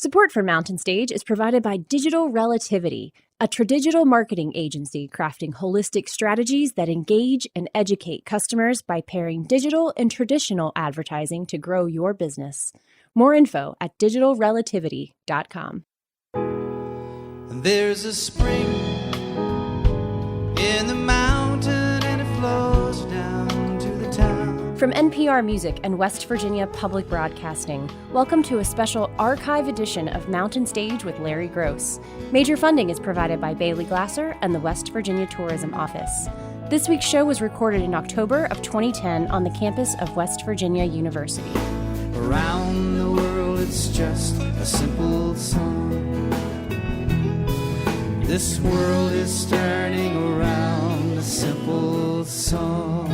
Support for Mountain Stage is provided by Digital Relativity, a tradigital marketing agency crafting holistic strategies that engage and educate customers by pairing digital and traditional advertising to grow your business. More info at digitalrelativity.com. There's a spring in the mountain and it flows down to the town. From NPR Music and West Virginia Public Broadcasting, welcome to a special archive edition of Mountain Stage with Larry Gross. Major funding is provided by Bailey Glasser and the West Virginia Tourism Office. This week's show was recorded in October of 2010 on the campus of West Virginia University. Around the world it's just a simple song. This world is turning around, a simple song.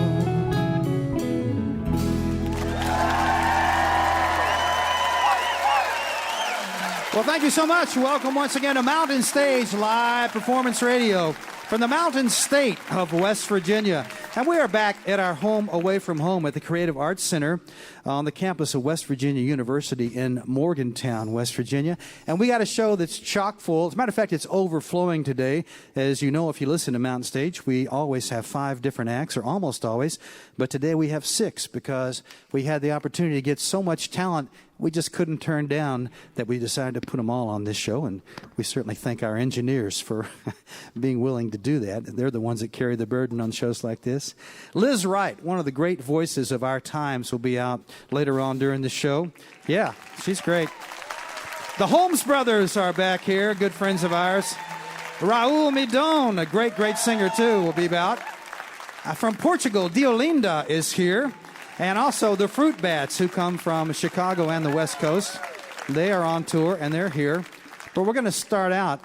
Well, thank you so much. Welcome once again to Mountain Stage Live Performance Radio from the Mountain State of West Virginia. And we are back at our home away from home at the Creative Arts Center on the campus of West Virginia University in Morgantown, West Virginia. And we got a show that's chock full. As a matter of fact, it's overflowing today. As you know, if you listen to Mountain Stage, we always have 5 different acts, or almost always. But today we have 6 because we had the opportunity to get so much talent we just couldn't turn down that we decided to put them all on this show. And we certainly thank our engineers for being willing to do that. They're the ones that carry the burden on shows like this. Lizz Wright, one of the great voices of our times, will be out later on during the show. Yeah, she's great. The Holmes brothers are back here, good friends of ours. Raul Midon, a great, great singer too, will be out. From Portugal, Deolinda is here. And also the Fruit Bats, who come from Chicago and the West Coast. They are on tour, and they're here. But we're going to start out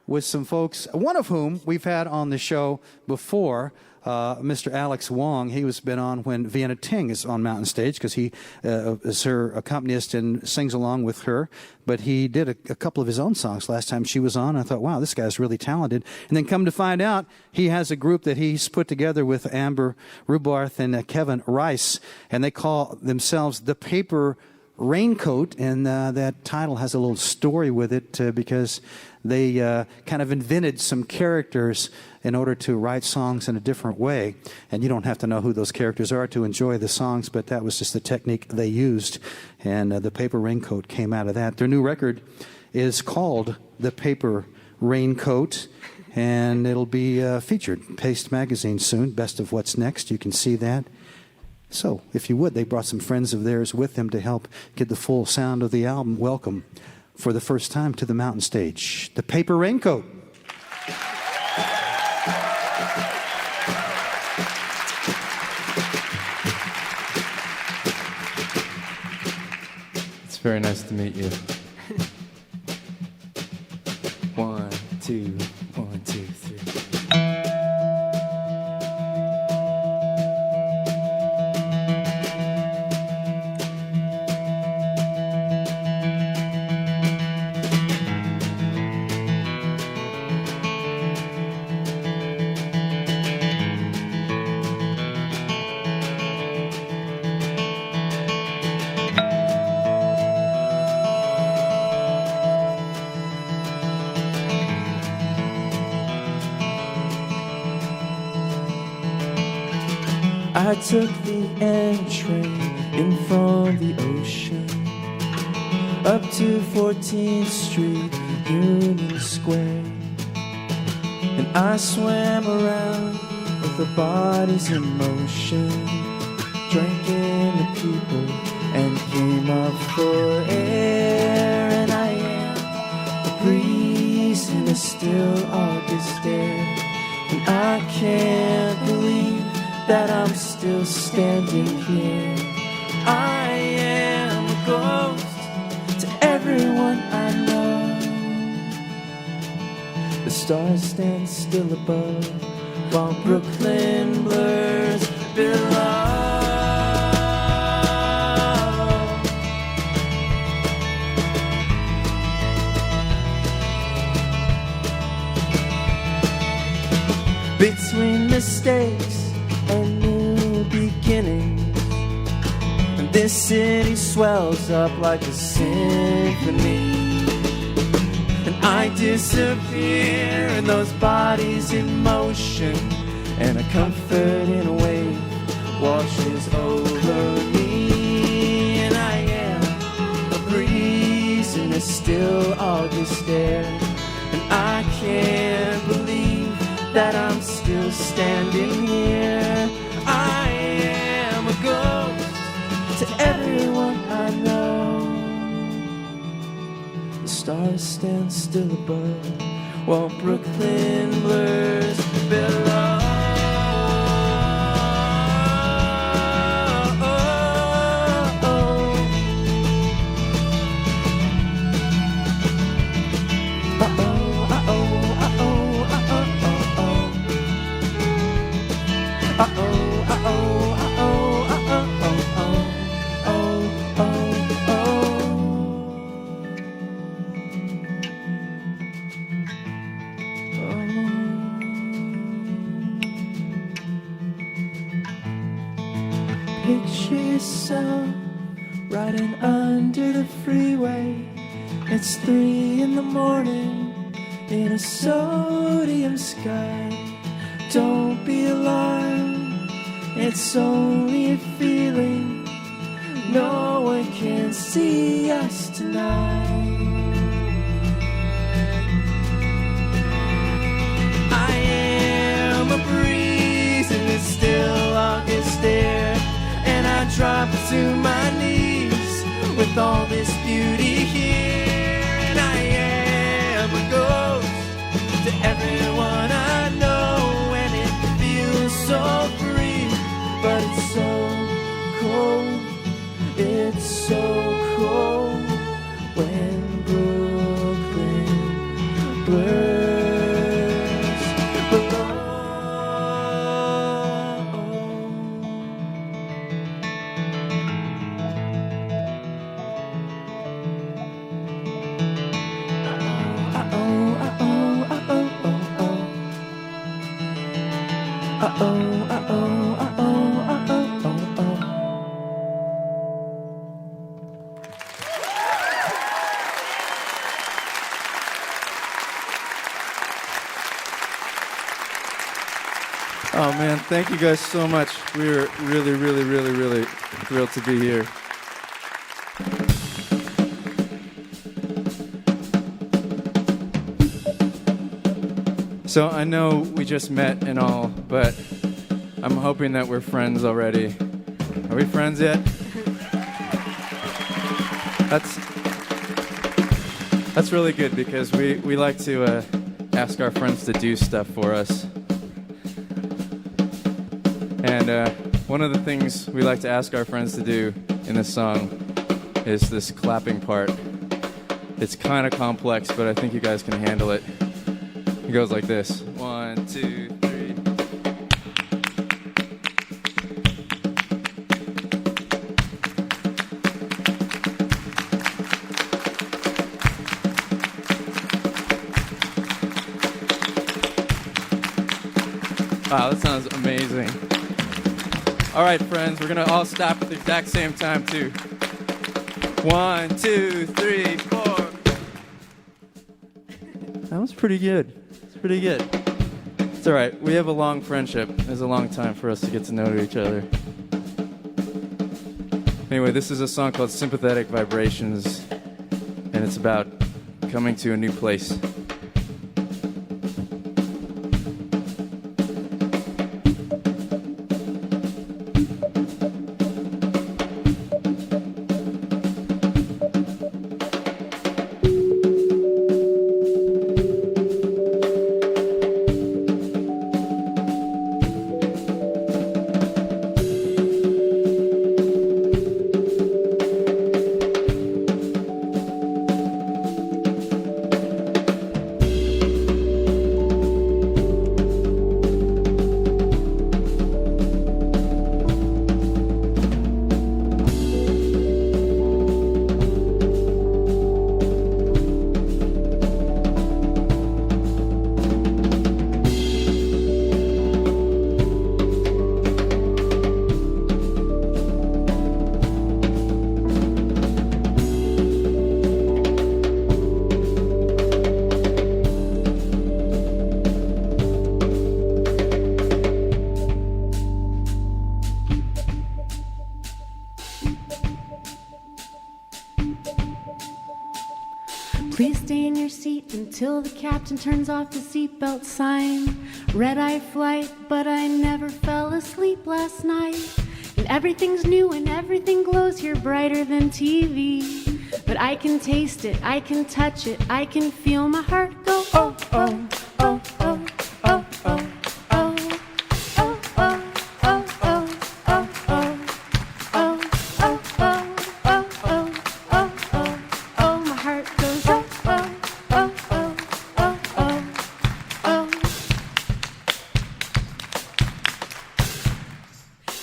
with some folks, one of whom we've had on the show before, Mr. Alex Wong. He was been on when Vienna Ting is on Mountain Stage because he is her accompanist and sings along with her. But he did a couple of his own songs last time she was on. I thought, wow, this guy's really talented. And then come to find out, he has a group that he's put together with Amber Rubarth and Kevin Rice, and they call themselves the Paper Raincoat, and that title has a little story with it because they kind of invented some characters in order to write songs in a different way. And you don't have to know who those characters are to enjoy the songs, but that was just the technique they used. And the Paper Raincoat came out of that. Their new record is called The Paper Raincoat, and it'll be featured in Paste Magazine soon. Best of What's Next, you can see that. So, if you would, they brought some friends of theirs with them to help get the full sound of the album. Welcome, for the first time, to the Mountain Stage, The Paper Raincoat. It's very nice to meet you. 1, 2, 1, 2, 3. I took the N train in from the ocean up to 14th Street, Union Square, and I swam around with the bodies in motion, drank in the people and came up for air. And I am a breeze in a still August air, and I can't believe that I'm still standing here. I am a ghost to everyone I know. The stars stand still above while Brooklyn blurs below. Between mistakes and new beginnings, and this city swells up like a symphony. I disappear in those bodies in motion, and a comforting wave washes over me. And I am a breeze in a still August air, and I can't believe that I'm still standing here. I am a ghost to everyone I know. The stars stand still above while Brooklyn blurs below. Picture yourself riding under the freeway. It's 3 in the morning in a sodium sky. Don't be alarmed, it's only a feeling. No one can see us tonight. I am a breeze in the still August air, and I drop to my knees with all this beauty here. And I am a ghost to everyone I know, and it feels so free, but it's so cold. It's so cold when Brooklyn blurs below. Oh man, thank you guys so much. We're really thrilled to be here. So I know we just met and all, but I'm hoping that we're friends already. Are we friends yet? That's really good, because we like to ask our friends to do stuff for us. And one of the things we like to ask our friends to do in this song is this clapping part. It's kind of complex, but I think you guys can handle it. It goes like this. 1, 2, 3. Wow, that sounds amazing. All right, friends, we're gonna all stop at the exact same time too. 1, 2, 3, 4. That was pretty good. It's pretty good. It's all right. We have a long friendship. There's a long time for us to get to know each other. Anyway, this is a song called Sympathetic Vibrations, and it's about coming to a new place. Please stay in your seat until the captain turns off the seatbelt sign. Red-eye flight, but I never fell asleep last night. And everything's new and everything glows here brighter than TV. But I can taste it, I can touch it, I can feel my heart go oh, oh, oh, oh, oh, oh.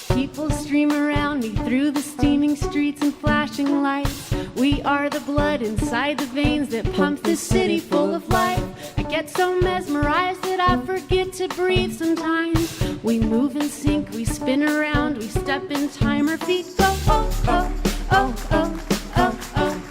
People stream around me through the steaming streets and flashing lights. We are the blood inside the veins that pump this city full of life. I get so mesmerized that I forget to breathe sometimes. We move and sink, we spin around, we step in time, our feet go oh, oh, oh, oh, oh, oh.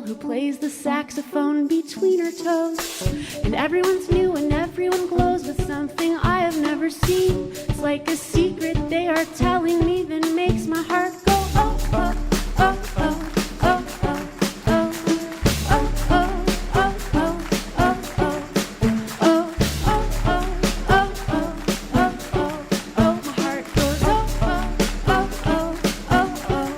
Who plays the saxophone between her toes. And everyone's new and everyone glows with something I have never seen. It's like a secret they are telling me that makes my heart go oh, oh, oh, oh, oh, oh, oh, oh, oh, oh, oh, oh, oh, oh, oh, oh, my heart goes oh, oh, oh, oh, oh, oh.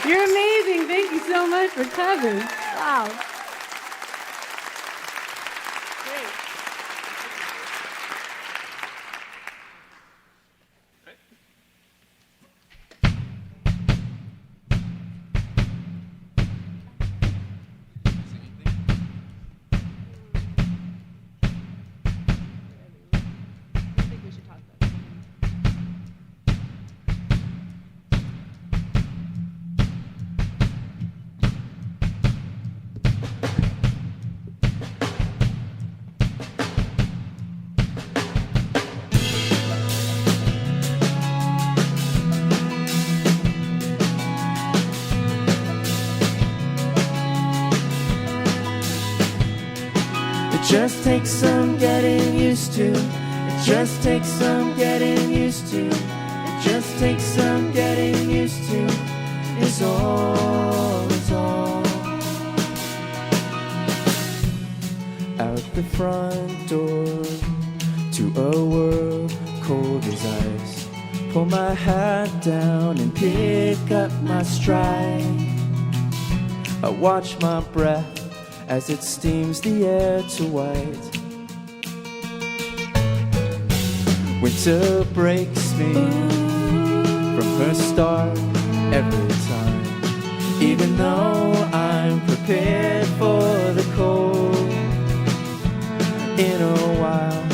You're amazing. Thank you so much for coming. Wow. Great. I think we should talk about it. Just takes some getting used to. It just takes some getting used to. It just takes some getting used to. Is all, is all. Out the front door to a world cold as ice. Pull my hat down and pick up my stride. I watch my breath as it steams the air to white. Winter breaks me from her start every time. Even though I'm prepared for the cold, in a while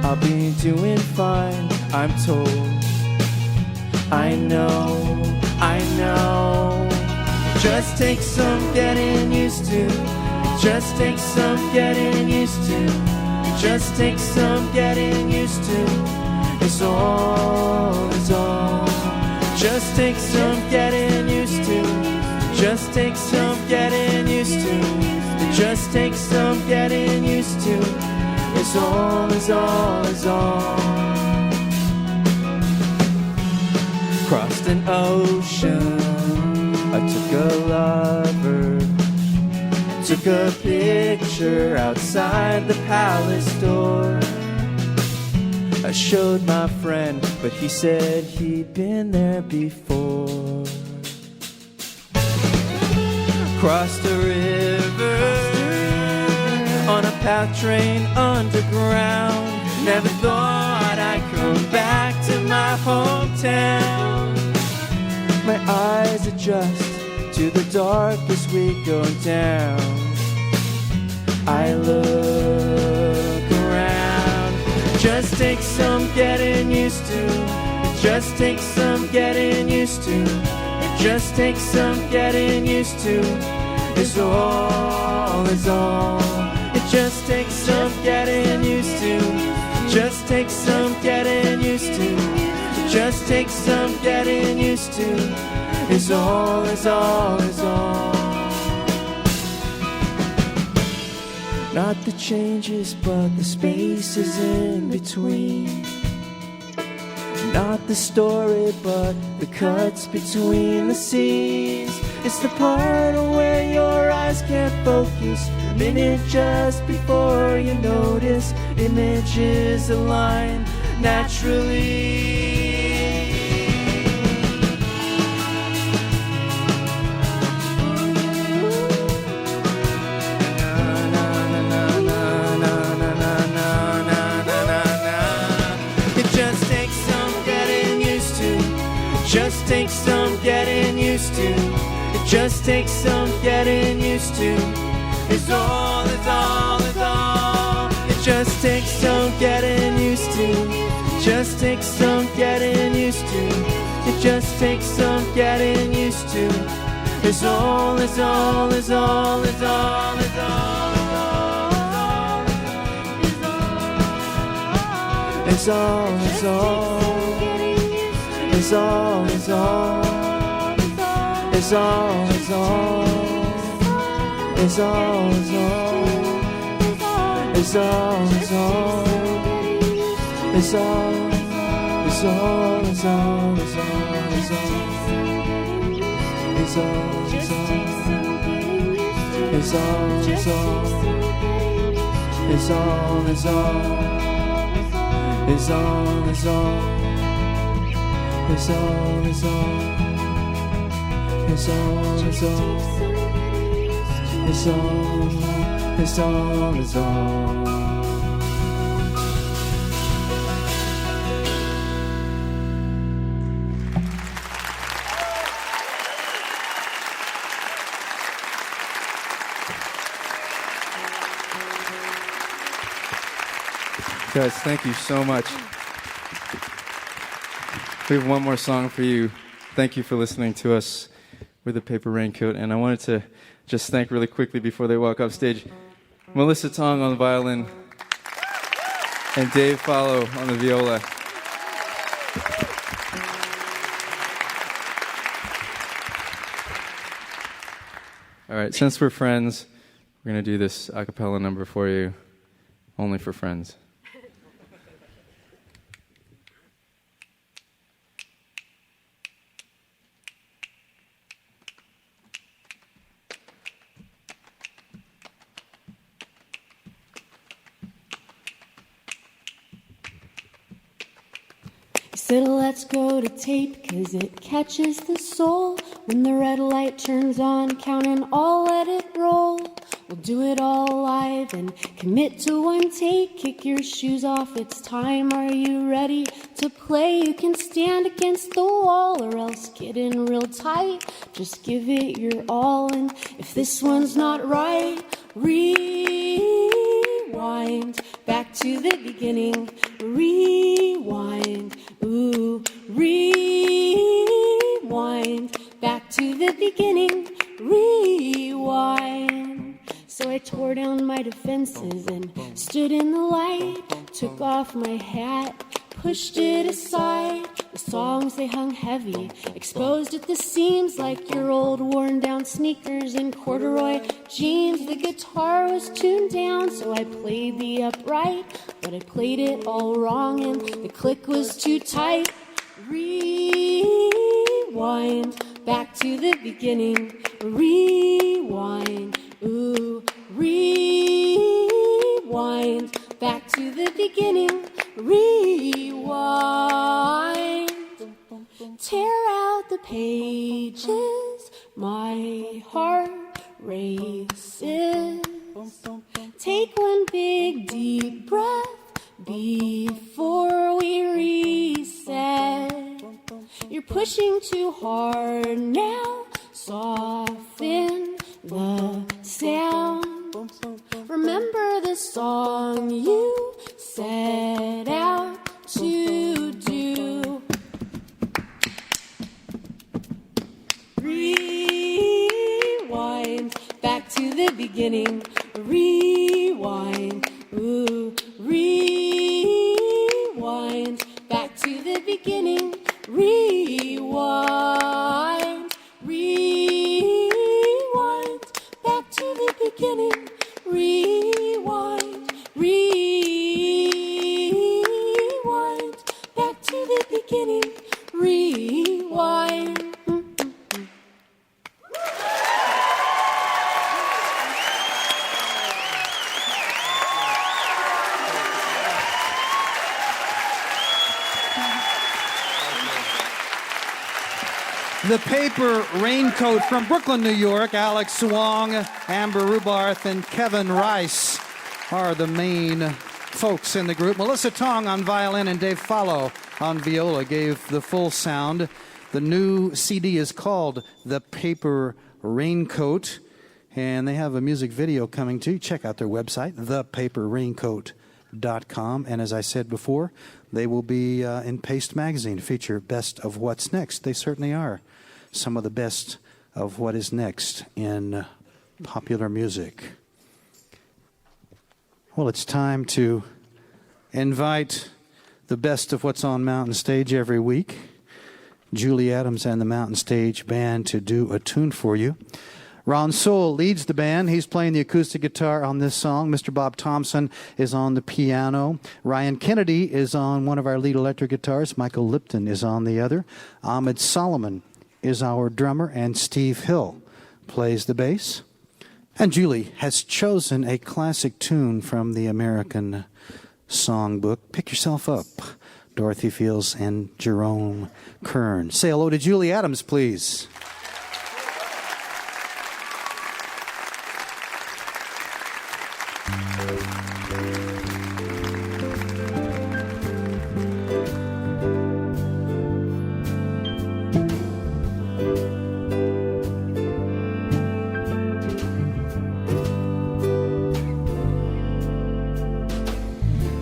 I'll be doing fine, I'm told. I know, I know. Just takes some getting used to. Just takes some getting used to. Just takes some getting used to. It's all, it's all. Just takes some getting used to. Just takes some getting used to. Just takes some getting used to. It's all, it's all, it's all. Crossed an ocean, I took a lover took a picture outside the palace door. I showed my friend, but he said he'd been there before. Crossed the river on a path train underground. Never thought I'd come back to my hometown. My eyes adjust to the dark as we go down. I look around. Just takes some getting used to. It just takes some getting used to. It just takes some getting used to. It's all, it's all. It just takes some getting used to. Just takes some getting used to. It just takes some getting used to. It's all, it's all, it's all. Not the changes, but the spaces in between. Not the story, but the cuts between the scenes. It's the part where your eyes can't focus. A minute just before you notice. Images align naturally. Just takes some getting used to. It just takes some getting used to. It's all, it's all, it's all. It just takes some getting used to. It just takes some getting used to. It just takes some getting used to. It's all, it's all, it's all, it's all, it's all, it's all, it's all. It's all, it's all, it's all, it's all, it's all, it's all, it's all, it's all, it's all, it's all, it's all, it's all, it's all, it's all, it's all, it's all, it's all, it's all, it's all, it's all. It's all, it's all, it's all, it's all, it's all, it's all, it's all. Guys, thank you so much. We have one more song for you. Thank you for listening to us with the Paper Raincoat. And I wanted to just thank really quickly before they walk off stage Melissa Tong on the violin and Dave Follow on the viola. All right, since we're friends, we're going to do this a cappella number for you, only for friends. Said let's go to tape, 'cause it catches the soul. When the red light turns on, count and all let it roll. We'll do it all live and commit to one take. Kick your shoes off, it's time. Are you ready to play? You can stand against the wall or else get in real tight. Just give it your all, and if this one's not right, rewind back to the beginning. Rewind, ooh, rewind back to the beginning. Rewind. So I tore down my defenses and stood in the light. Took off my hat, pushed it aside. The songs, they hung heavy, exposed at the seams like your old worn down sneakers and corduroy jeans. The guitar was tuned down, so I played the upright, but I played it all wrong and the click was too tight. Rewind back to the beginning. Rewind, ooh, song you set out to do. Rewind back to the beginning. Rewind, ooh, rewind back to the beginning. Rewind, rewind back to the beginning. Rewind, rewind back to the beginning. Rewind. The Paper Raincoat from Brooklyn, New York. Alex Wong, Amber Rubarth, and Kevin Rice are the main folks in the group. Melissa Tong on violin and Dave Fallow on viola gave the full sound. The new CD is called The Paper Raincoat, and they have a music video coming too. Check out their website, thepaperraincoat.com. And as I said before, they will be in Paste Magazine, feature Best of What's Next. They certainly are some of the best of what is next in popular music. Well, it's time to invite the best of what's on Mountain Stage every week. Julie Adams and the Mountain Stage Band to do a tune for you. Ron Soule leads the band. He's playing the acoustic guitar on this song. Mr. Bob Thompson is on the piano. Ryan Kennedy is on one of our lead electric guitars. Michael Lipton is on the other. Ahmed Solomon is our drummer, and Steve Hill plays the bass. And Julie has chosen a classic tune from the American Songbook. Pick Yourself Up, Dorothy Fields and Jerome Kern. Say hello to Julie Adams, please.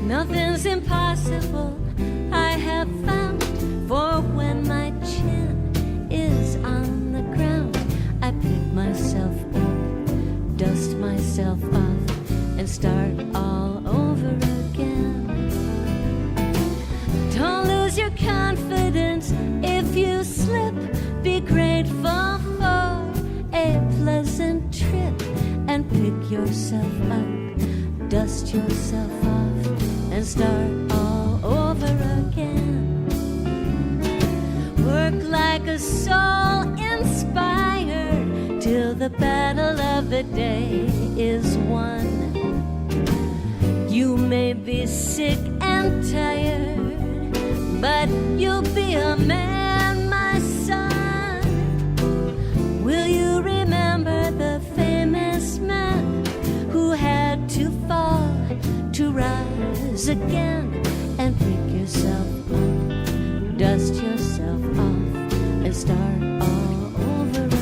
Nothing's impossible, I have found, for when my chin is on the ground, I pick myself up, dust myself off, and start all over again. Don't lose your confidence if you slip, be grateful for a pleasant trip, and pick yourself up, dust yourself off, and start all over again. Work like a soul inspired till the battle of the day is won. You may be sick and tired, but you'll be a man, my son. Will you remember the famous man who had to fall to rise again, and pick yourself up, dust yourself off, and start all over again.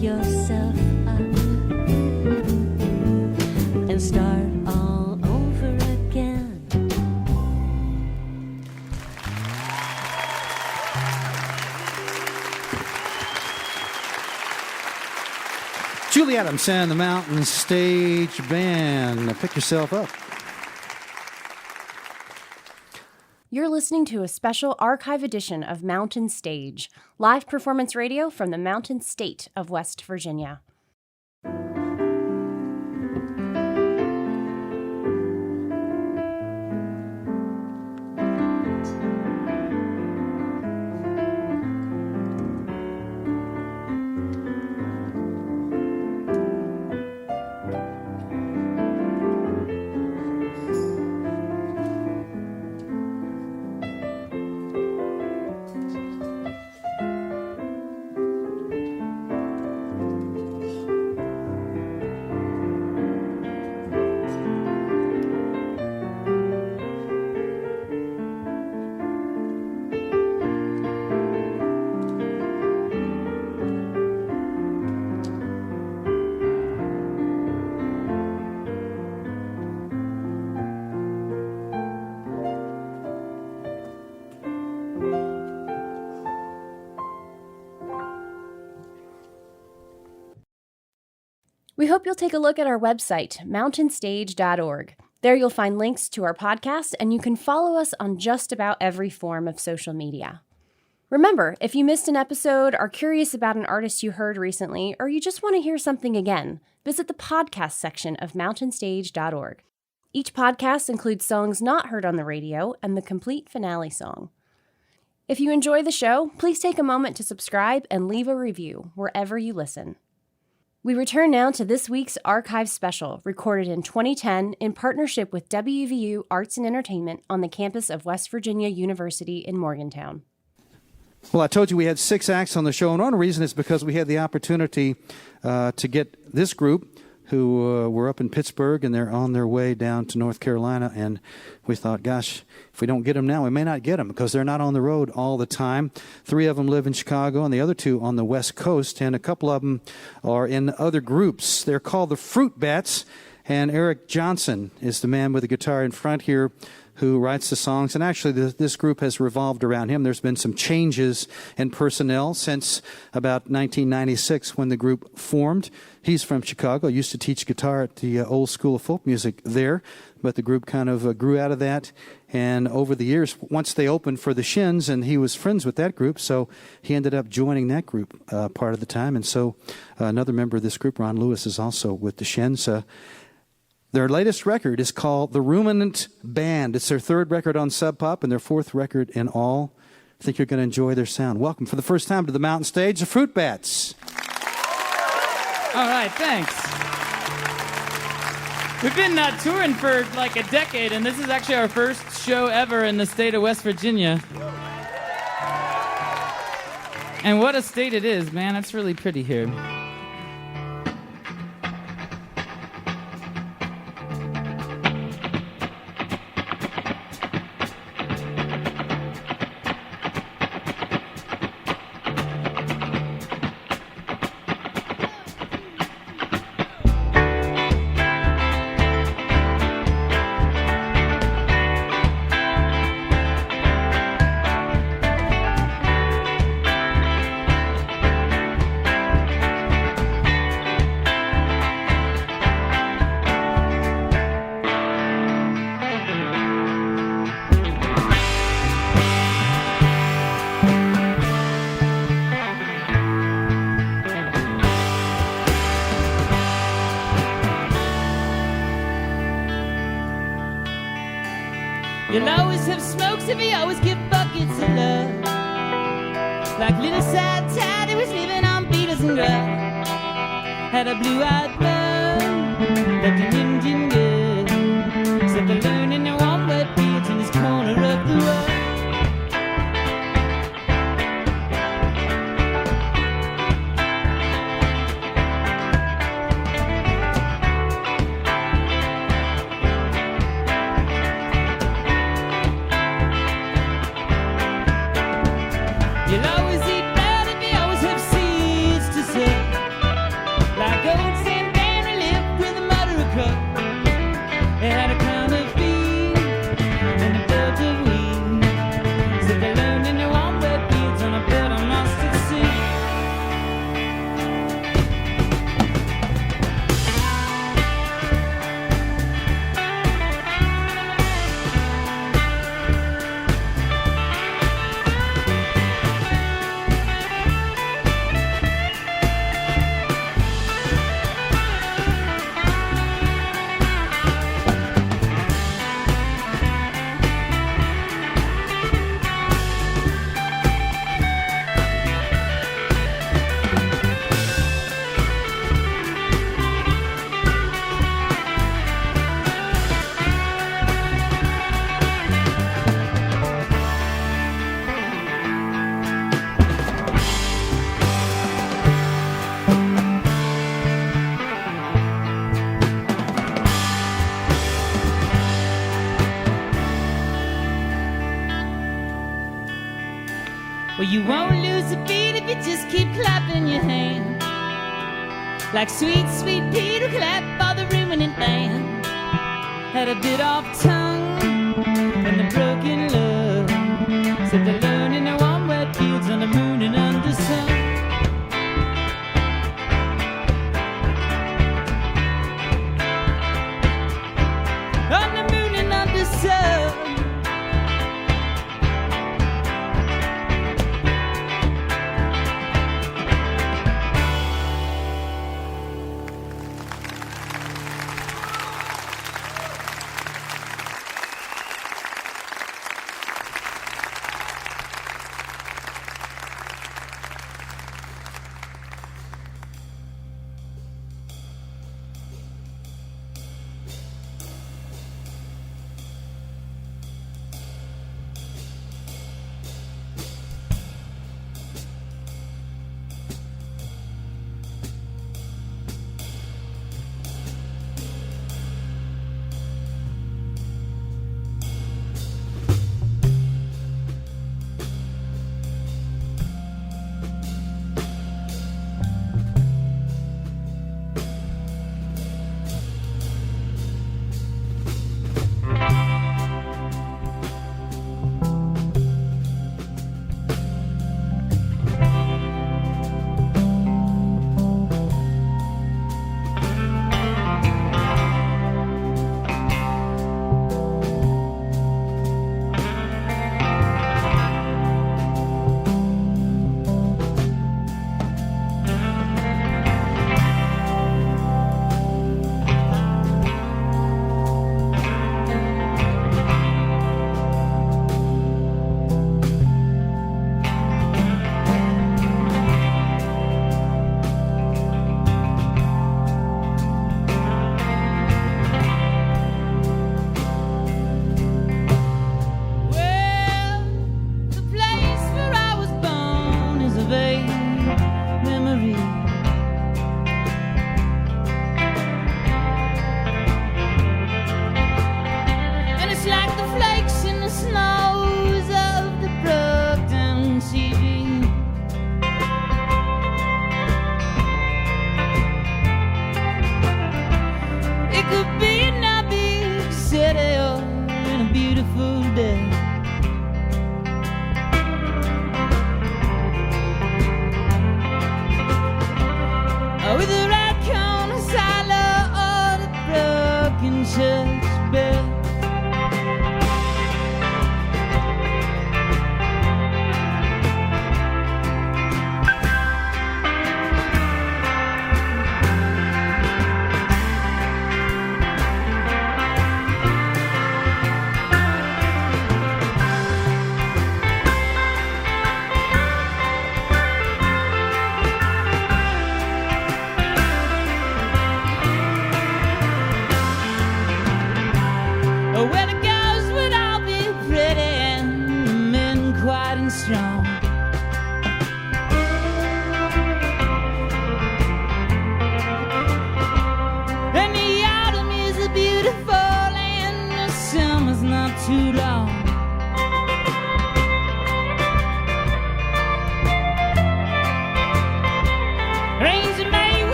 Yourself up. Julie Adams and the Mountain Stage Band. Pick yourself up. You're listening to a special archive edition of Mountain Stage, live performance radio from the Mountain State of West Virginia. We hope you'll take a look at our website, mountainstage.org. There you'll find links to our podcast, and you can follow us on just about every form of social media. Remember, if you missed an episode, are curious about an artist you heard recently, or you just want to hear something again, visit the podcast section of mountainstage.org. Each podcast includes songs not heard on the radio and the complete finale song. If you enjoy the show, please take a moment to subscribe and leave a review wherever you listen. We return now to this week's archive special, recorded in 2010 in partnership with WVU Arts and Entertainment on the campus of West Virginia University in Morgantown. Well, I told you we had 6 acts on the show, and one reason is because we had the opportunity to get this group who were up in Pittsburgh, and they're on their way down to North Carolina, and we thought, gosh, if we don't get them now, we may not get them because they're not on the road all the time. 3 of them live in Chicago, and the other 2 on the West Coast, and a couple of them are in other groups. They're called the Fruit Bats, and Eric Johnson is the man with the guitar in front here who writes the songs, and actually this group has revolved around him. There's been some changes in personnel since about 1996 when the group formed. He's from Chicago, used to teach guitar at the old School of Folk Music there, but the group kind of grew out of that, and over the years, once they opened for the Shins, and he was friends with that group, so he ended up joining that group part of the time, and so another member of this group, Ron Lewis, is also with the Shins. Their latest record is called The Ruminant Band. It's their 3rd record on Sub Pop and their 4th record in all. I think you're going to enjoy their sound. Welcome for the first time to the Mountain Stage, the Fruit Bats. All right, thanks. We've been touring for like a decade, and this is actually our first show ever in the state of West Virginia. And what a state it is, man. It's really pretty here. You'll always have smokes if you always give buckets of love. Like little sad Tad who was living on beetles and grass. Had a blue-eyed man, like an Indian girl. Said they're learning their warm wet fields in this corner of the world. You'll always eat bread if you always have seeds to sow. Like oats and berries. in your hand, like sweet, sweet Peter clap by the ruminant band. Had a bit off tongue and a broken love, said they learn in the warm wet fields on the moon and under sun. On the moon and under sun.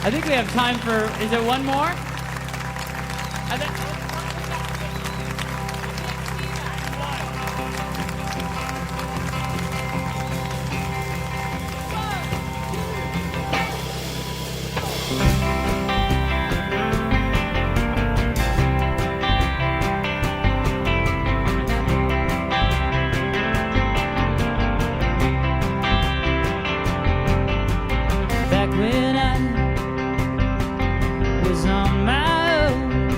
I think we have time for, is it one more? Back when I was on my own,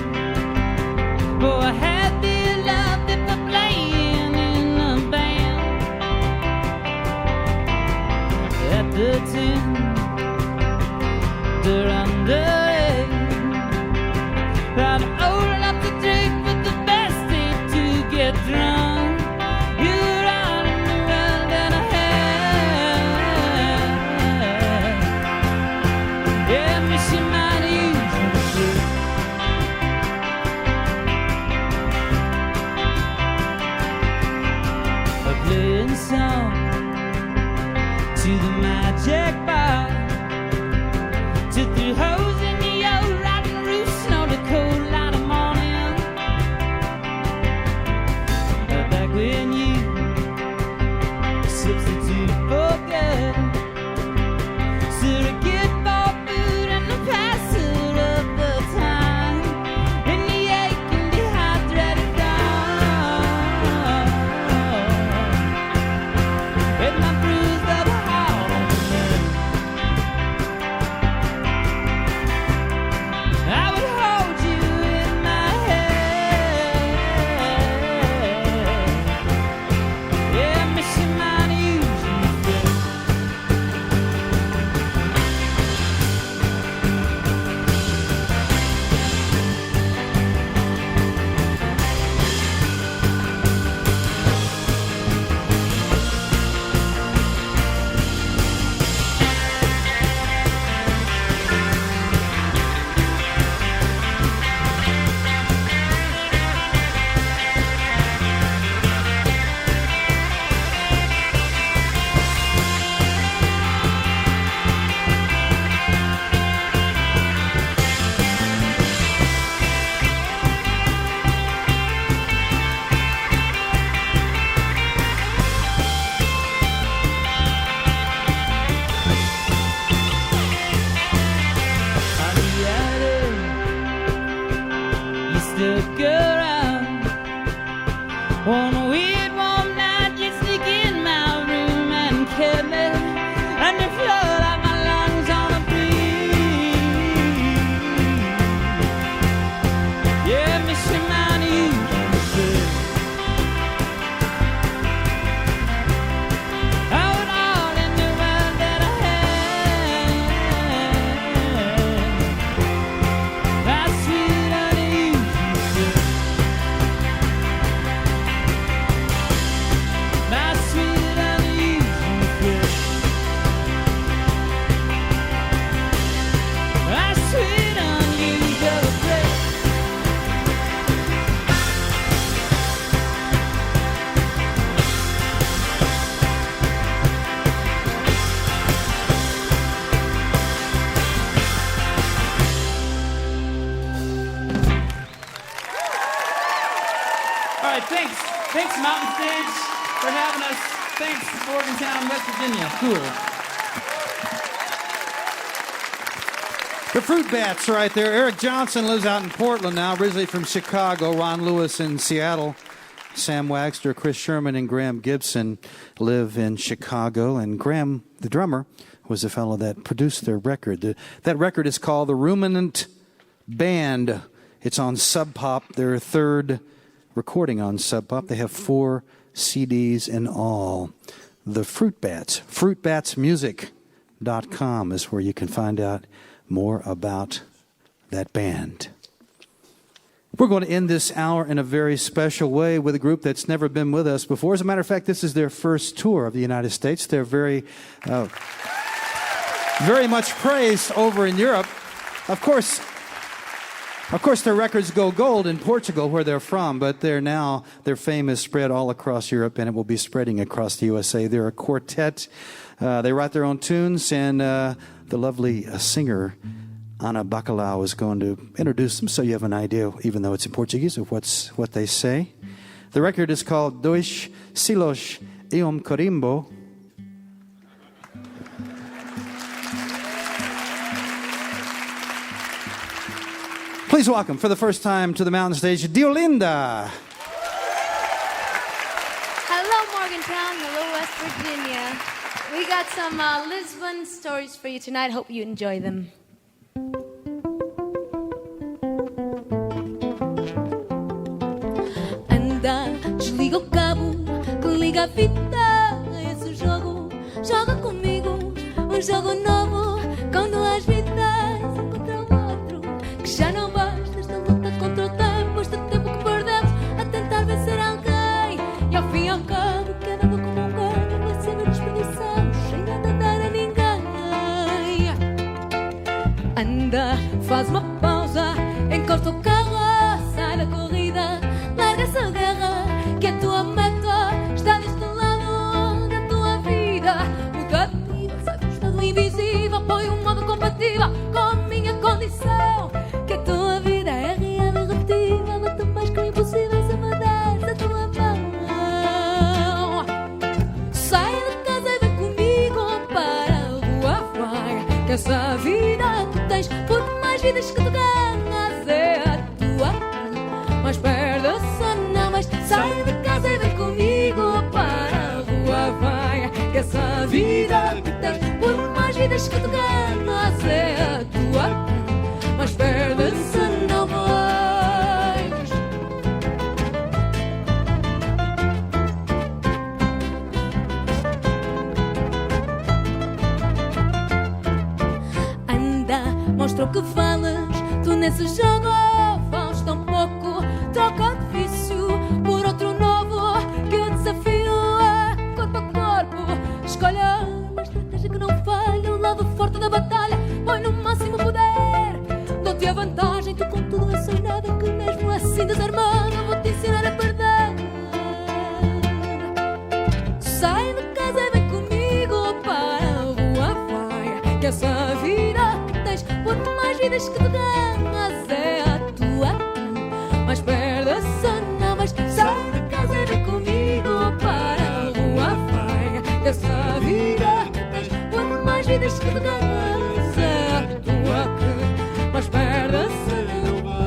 oh, I had the love that was playing in the band. At the tune, they're underage. I'm old enough to drink, but the best thing to get drunk. You're out in the world that I had. Yeah, miss you might easily. A playing song to the magic bar. To through holes in the old rotten roof, snow the cold light of morning. Back when you substitute for good, surrogate for food and the passing of the time, and the aching dehydrated dawn, with my bruised up heart. I would hold you in my hand. Yeah, miss you might usually feel. You stuck around. One weird warm night, you sneak in my room and kept me under flood of my lungs on a breeze. Yeah, miss you might usually. Out all in the world that I had. That's sweet unusual. My sweet unusual. My sweet unusual place. All right, thanks. Thanks, Mountain Stage, for having us. Thanks, Morgantown, West Virginia. Cool. The Fruit Bats right there. Eric Johnson lives out in Portland now, originally from Chicago. Ron Lewis in Seattle. Sam Wagster, Chris Sherman, and Graham Gibson live in Chicago. And Graham, the drummer, was the fellow that produced their record. That record is called The Ruminant Band. It's on Sub Pop, their third recording on Sub Pop. They have 4 CDs in all. The Fruit Bats. FruitBatsMusic.com is where you can find out more about that band. We're going to end this hour in a very special way with a group that's never been with us before. As a matter of fact, this is their first tour of the United States. They're very much praised over in Europe. Of course, their records go gold in Portugal, where they're from, but their fame is spread all across Europe, and it will be spreading across the USA. They're a quartet. They write their own tunes, and the lovely singer Ana Bacalhau is going to introduce them so you have an idea, even though it's in Portuguese, of what they say. The record is called Dois Silos e Carimbo. Please welcome, for the first time to the mountain stage, Deolinda. Hello, Morgantown. Hello, West Virginia. We got some Lisbon stories for you tonight. Hope you enjoy them. Anda, desliga o cabo, que liga a fita. Esse jogo, joga comigo. Um jogo novo, com duas vidas. Encontra o outro, que já não basta esta luta contra o tempo. Este tempo que perdemos a tentar vencer alguém. E ao fim e ao cabo, cada um como um ganho. Vai ser desperdiçado, sem nada dar a ninguém. Anda, faz uma pausa, encosta o carro, sai da corrida. Larga essa guerra, que a tua meta está deste lado da tua vida. Muda de vida, sai do estado invisível, põe um modo compatível com a minha condição. Que a tua vida é real e repetível, luta mais que o impossível se mandares a tua mão. Sai de casa e vem comigo para a rua, vai. Que essa vida que tens, por mais vidas que tu ganhas, é a tua. Mas perde-se não, mas sai de casa e vem comigo para a rua, vai. Que essa vida que tens, por mais vidas que tu ganhas, é a tua. Mas perde-se não vais. Anda, mostra o que falas, tu nesse jogo falas tão pouco. Troca de vício por outro novo, que o desafio é corpo a corpo. Escolha uma estratégia que não falha, o lado forte da batalha, põe no máximo poder. Dou-te a vantagem, tu com tudo é sem nada, que mesmo assim desarmado eu vou-te ensinar a perder. Sai de casa e vem comigo para a rua, vai. Que essa vida que tens, por mais vidas que tu ganhas, é a tua. Mas perde-se não, mas sai de casa e vem comigo para a rua, vai. Essa vida que tens, por mais vidas que tu ganhas, é a tua. Mas perde-se não vai.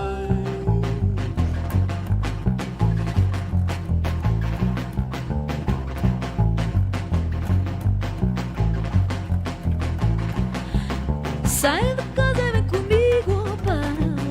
Sai de casa e vem comigo para a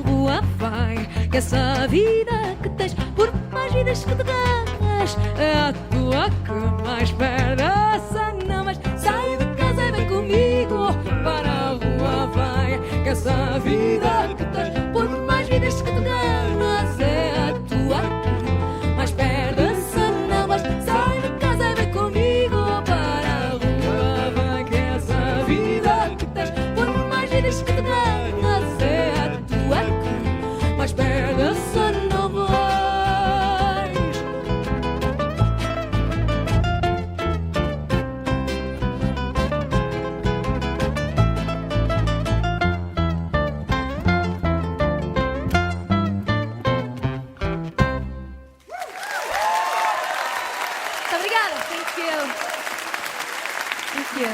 rua, vai. Que essa vida que tens, por mais vidas que tu ganhas, é a tua que mais perde-se não, mas sai de casa e vem comigo para a rua, vai. Que essa vida que tens, por mais vidas que tu ganhas, é a tua que mais perde-se não, mas sai de casa e vem comigo para a rua, vai. Que essa vida que tens, por mais vidas que tu ganhas, é a tua que mas perde-se não vais. Muito obrigada. Thank you. Thank you.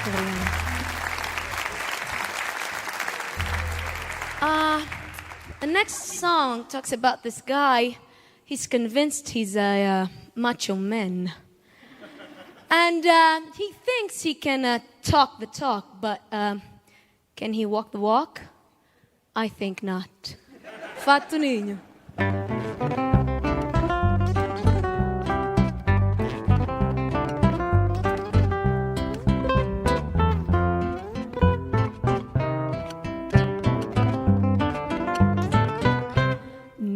Muito obrigada. The next song talks about this guy. He's convinced he's a macho man. And he thinks he can talk the talk, but can he walk the walk? I think not. Fato ninho.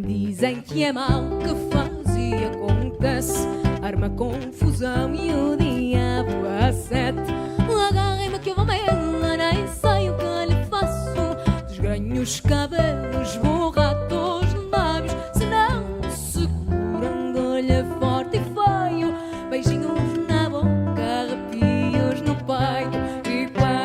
Dizem que é mal que faz e acontece, arma confusão e o diabo a sete. Agarrem-me que eu vou mela, nem sei o que lhe faço. Desgranho os cabelos, vou rato os lábios, se não me seguram, dou-lhe forte e feio. Beijinhos na boca, arrepios no peito, e quando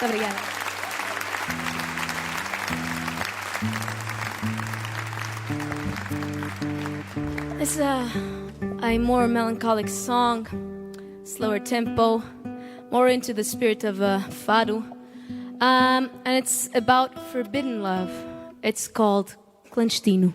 obrigada. It's a more melancholic song, slower tempo, more into the spirit of fado, and it's about forbidden love. It's called Clandestino.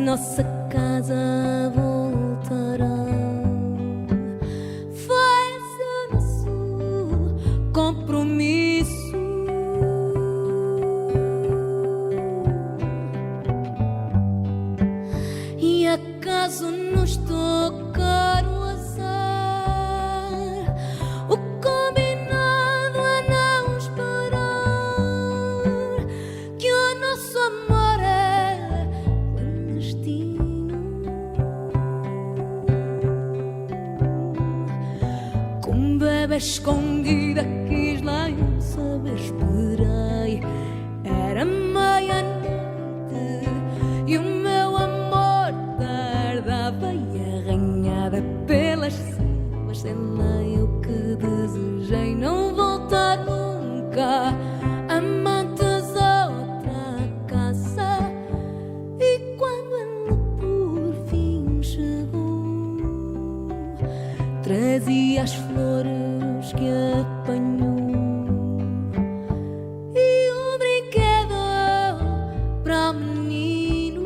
Nossa casa voltará. Foi esse nosso compromisso. E acaso nos tocar o azar, o combinado é não esperar que o nosso amor é com bebê escondida quis lá eu saber, esperei. Era meia-noite e o meu amor tardava, e arranhada pelas selvas, sei lá eu que desejei não voltar nunca. Amantes outra casa, e quando ele por fim chegou, trazia as flores que apanhou e um brinquedo para o menino.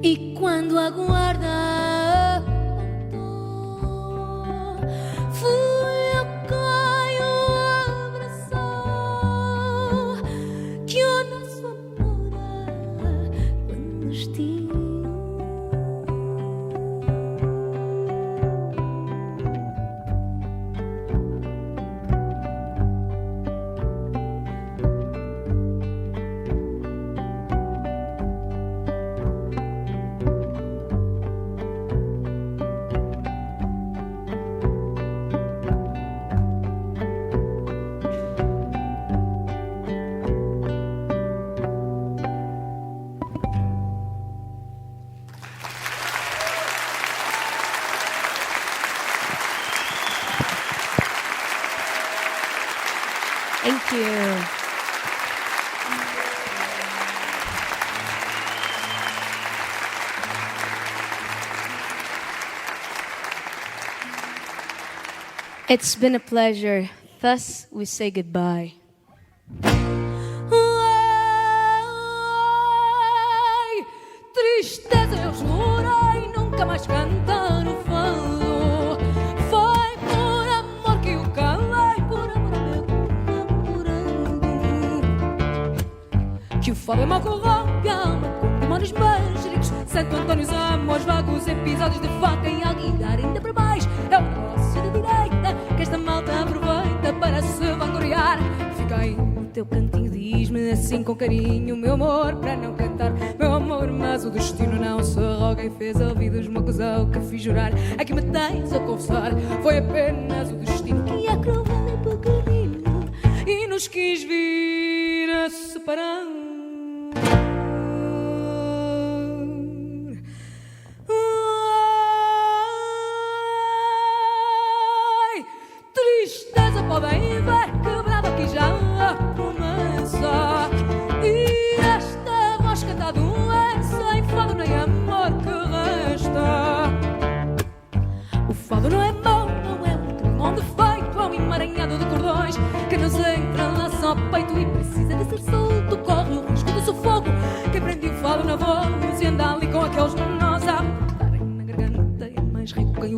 E quando a guarda apontou, fui eu quem o abraçou, que o nosso amor é clandestino. Thank you. It's been a pleasure. Thus we say goodbye. Ai, tristeza, eu jurei nunca mais cantar o fado. Foi por amor que o calei, por amor ao meu namorado. Que o fado é mau corrópio, com demónios manjericos, Santo Antônio, amores vagos, episódios de faca e alguidar. Ainda para mais é o negócio de direita que esta malta aproveita para se vangloriar. Fica aí no teu cantinho, diz-me assim com carinho, meu amor, para não cantar, meu amor, mas o destino não se roga e fez ouvidos uma coisa que fiz jurar. Aqui me tens a confessar, foi apenas o destino que é cruel e pequenino e nos quis vir a separar. Tristeza, podem ver, quebrado aqui já a promessa. E esta voz canta doença, em fado nem amor que resta. O fado não é mau, não é um trilhão defeito, é um emaranhado de cordões que nos entrelaça ao peito e precisa de ser solto, corre o risco do sufoco. Quem prende o fado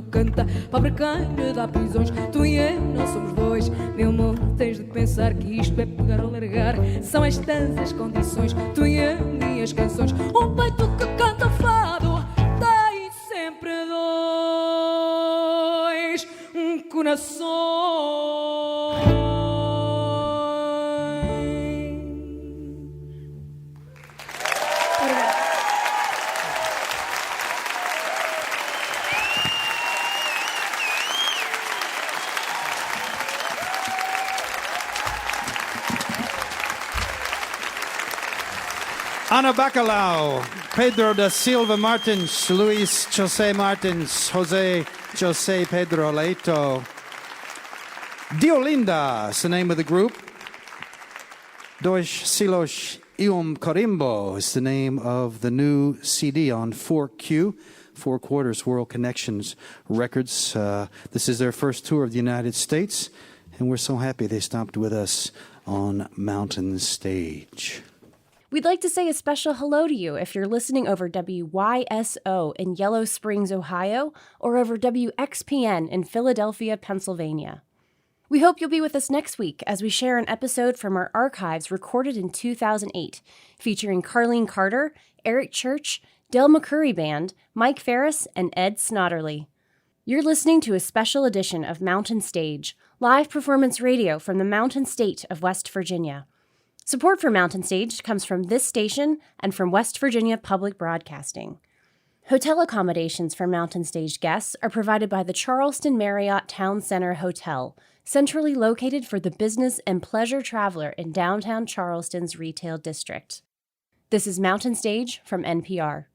canta. Pobre cana dá prisões, tu e eu não somos dois. Meu amor, tens de pensar que isto é pegar ou largar. São estas as condições, tu e eu e as canções. Um peito que canta fado tem sempre dois corações. Ana Bacalao, Pedro da Silva Martins, Luis José Martins, José José Pedro Leito. Deolinda is the name of the group. Dois Silos Corimbo is the name of the new CD on 4Q, 4 Quarters World Connections Records. This is their first tour of the United States, and we're so happy they stopped with us on Mountain Stage. We'd like to say a special hello to you if you're listening over WYSO in Yellow Springs, Ohio, or over WXPN in Philadelphia, Pennsylvania. We hope you'll be with us next week as we share an episode from our archives recorded in 2008, featuring Carlene Carter, Eric Church, Del McCurry Band, Mike Ferris, and Ed Snodderly. You're listening to a special edition of Mountain Stage, live performance radio from the Mountain State of West Virginia. Support for Mountain Stage comes from this station and from West Virginia Public Broadcasting. Hotel accommodations for Mountain Stage guests are provided by the Charleston Marriott Town Center Hotel, centrally located for the business and pleasure traveler in downtown Charleston's retail district. This is Mountain Stage from NPR.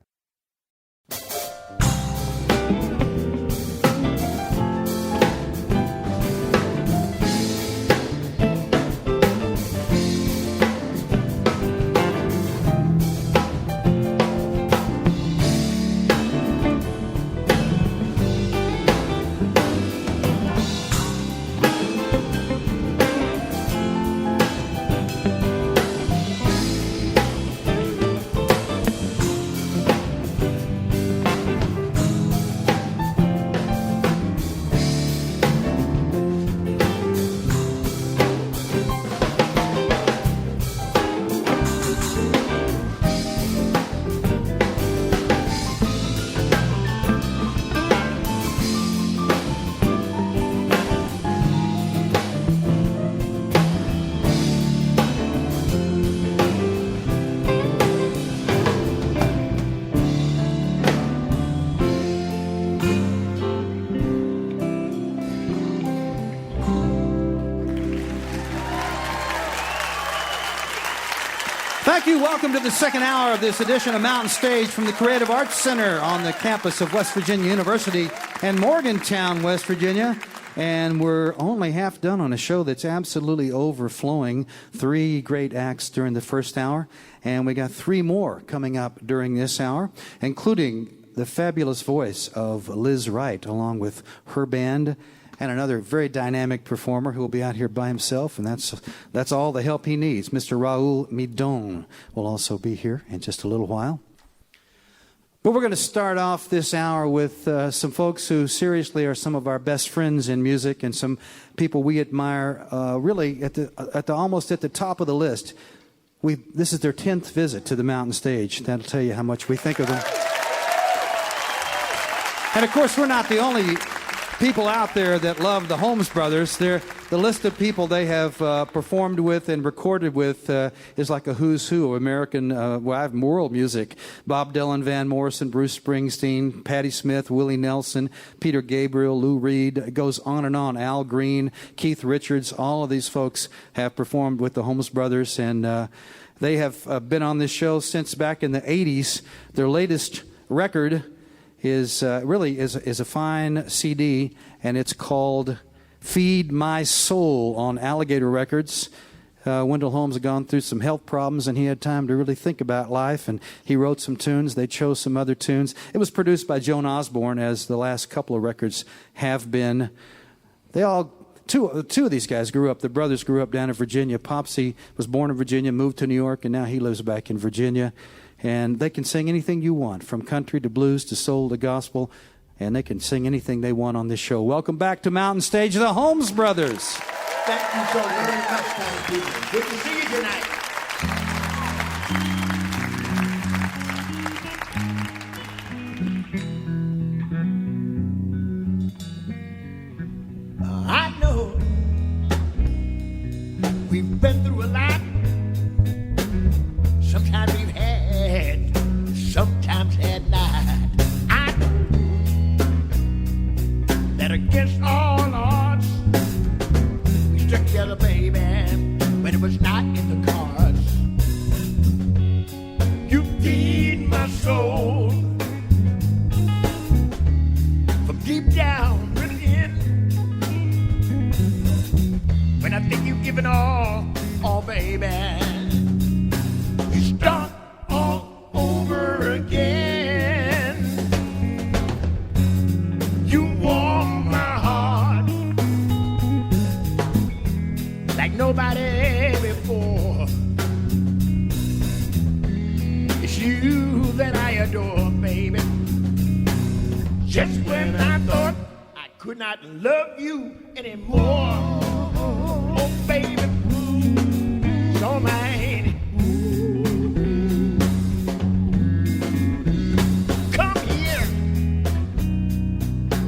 Thank you. Welcome to the second hour of this edition of Mountain Stage from the Creative Arts Center on the campus of West Virginia University in Morgantown, West Virginia. And we're only half done on a show that's absolutely overflowing. 3 great acts during the first hour. And we got 3 more coming up during this hour, including the fabulous voice of Lizz Wright, along with her band, and another very dynamic performer who will be out here by himself, and that's all the help he needs. Mr. Raul Midon will also be here in just a little while. But we're going to start off this hour with some folks who seriously are some of our best friends in music and some people we admire really at the almost at the top of the list. This is their 10th visit to the Mountain Stage. That'll tell you how much we think of them. And of course, we're not the only people out there that love the Holmes brothers. The list of people they have performed with and recorded with is like a who's who of American world music. Bob Dylan, Van Morrison, Bruce Springsteen, Patti Smith, Willie Nelson, Peter Gabriel, Lou Reed. It goes on and on. Al Green, Keith Richards. All of these folks have performed with the Holmes brothers, and they have been on this show since back in the 80s. Their latest record is a fine CD, and it's called Feed My Soul on Alligator Records. Wendell Holmes had gone through some health problems, and he had time to really think about life, and he wrote some tunes. They chose some other tunes. It was produced by Joan Osborne, as the last couple of records have been. Two of these guys grew up. The brothers grew up down in Virginia. Popsy was born in Virginia, moved to New York, and now he lives back in Virginia. And they can sing anything you want, from country to blues to soul to gospel. and they can sing anything they want on this show. Welcome back to Mountain Stage, the Holmes Brothers. Thank you so very much, kind people. Good to see you tonight. I know we've been through a lot. Sometimes we've had, sometimes had not. I know that against all odds, we stuck together, baby, when it was not in the cards. You feed my soul from deep down within. When I think you've given all, baby, you start all over again. You warm my heart like nobody before. It's you that I adore, baby. Just when I thought I could not love you anymore, oh baby, it's all mine. Come here,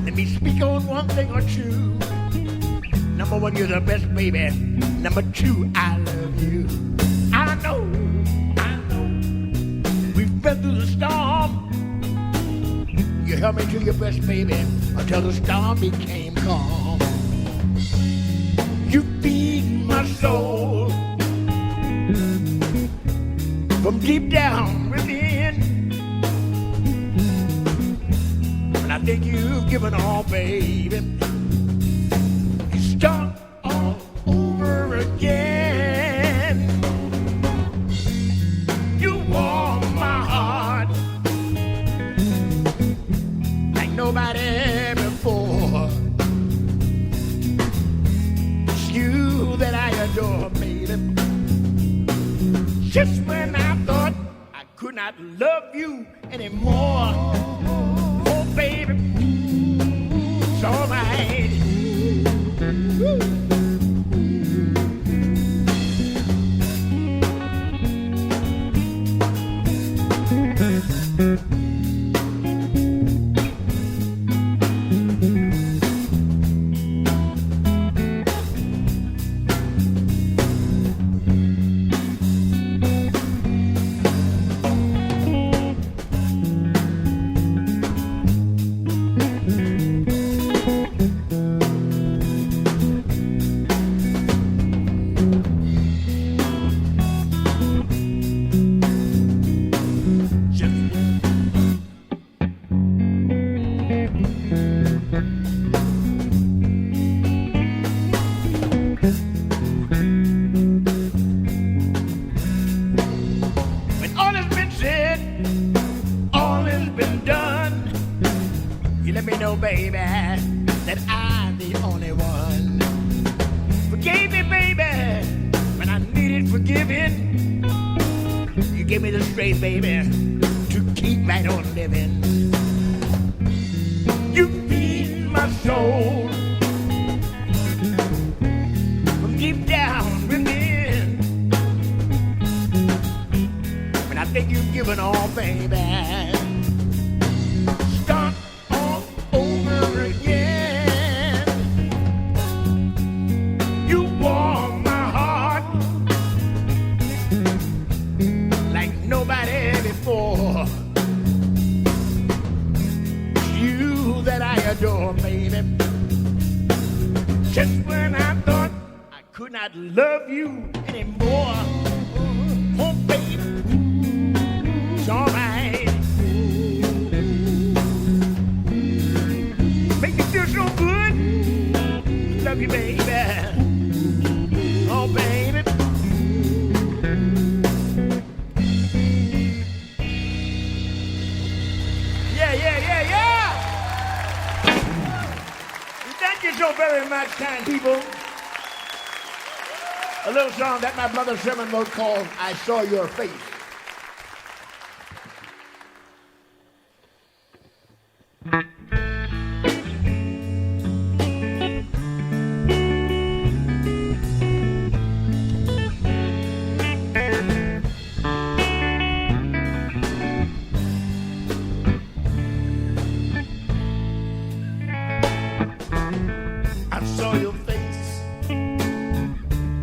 let me speak on one thing or two. Number one, you're the best, baby. Number two, I love you. I know, we've been through the storm. You held me to your breast, baby, until the storm became calm. You feed my soul from deep down within. And I think you've given all, baby. You start all over again. You warm my heart like nobody before. It's you that I adore, baby. Just when I thought I could not love you anymore, oh baby, it's all right. Woo. Baby, that I'm the only one. Forgave me, baby, when I needed forgiving. You gave me the strength, baby, to keep right on living. You feed my soul from deep down within. When I think you've given all, baby, start over again. You warm my heart like nobody before. You that I adore, baby. Just when I thought I could not love you anymore, oh baby, it's all right. So good, love you, baby. Oh, baby. Yeah. Thank you so very much, kind people. A little song that my brother Sherman wrote called I Saw Your Face.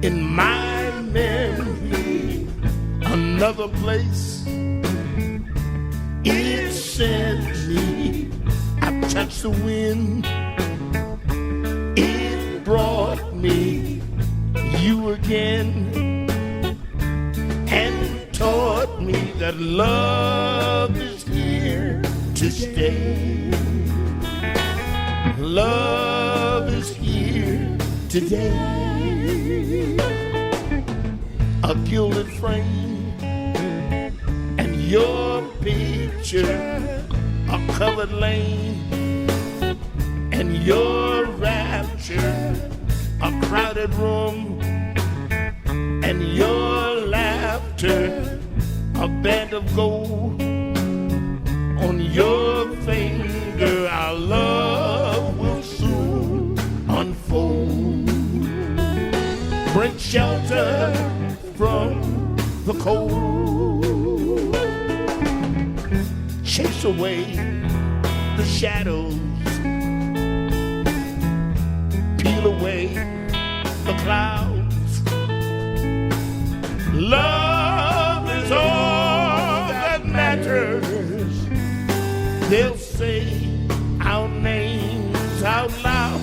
in my memory, another place it sent me. I touched the wind, it brought me you again, and taught me that love is here to stay. Love is here today. A gilded frame and your picture, a covered lane, and your rapture, a crowded room, and your laughter, a band of gold on your finger. Our love will soon unfold. Bring shelter from the cold. Chase away the shadows. Peel away the clouds. Love is all that matters. They'll say our names out loud.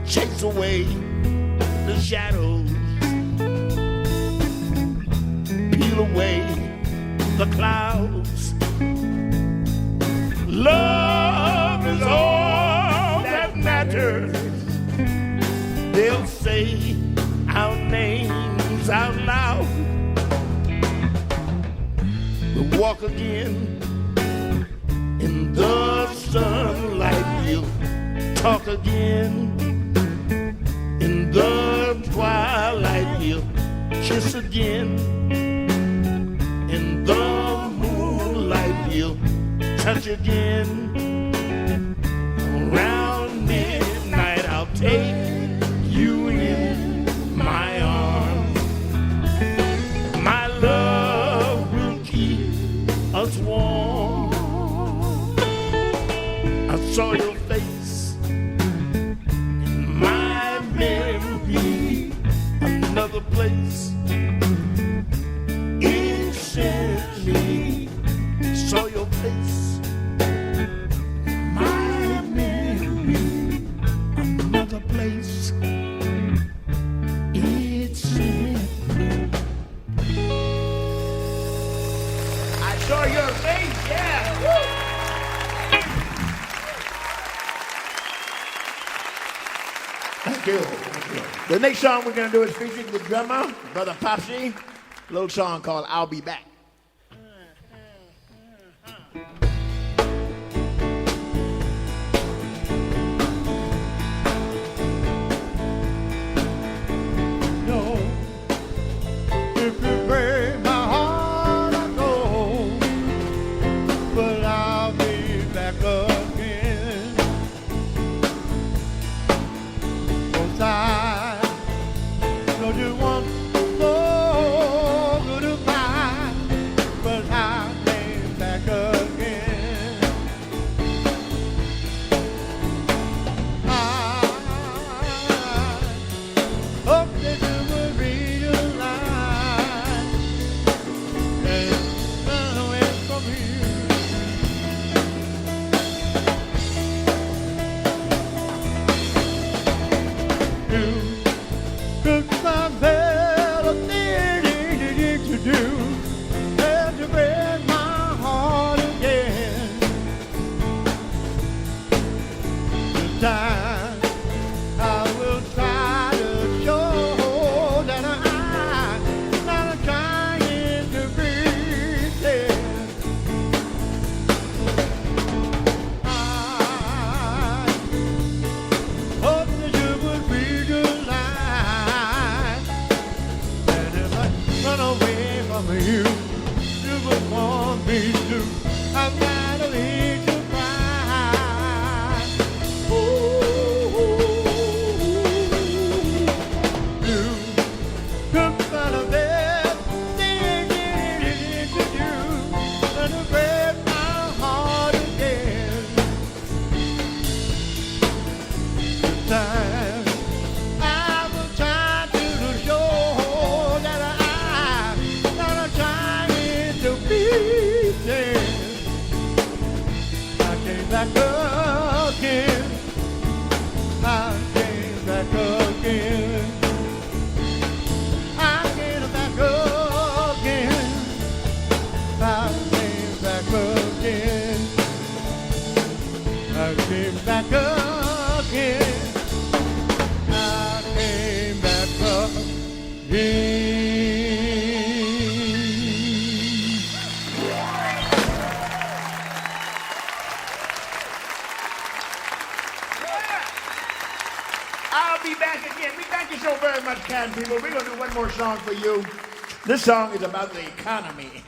Chase away the shadows. Peel away the clouds. Love is all that matters. They'll say our names out loud. We'll walk again in the sunlight. We'll talk again in the twilight. We'll kiss again in the moonlight. We'll touch again around midnight. I'll take you in my arms. My love will keep us warm. I saw your face in my memory, another place it sent me. Saw your face in my memory, another place it sent me. I saw your face, yeah. Woo. Thank you. The next song we're going to do is featuring the drummer, Brother Popsy. A little song called I'll Be Back. If you break my heart, I know, but I'll be back again. 'Cause I know you want so good to find, but I came back again. I hope that you will realize and run away from here. You took my melody to do, and to break my heart again. This time I will try to show that I'm not trying to pretend. I came back again. I came back again. I'll be back again. We thank you so very much, kind people. We're going to do one more song for you. This song is about the economy.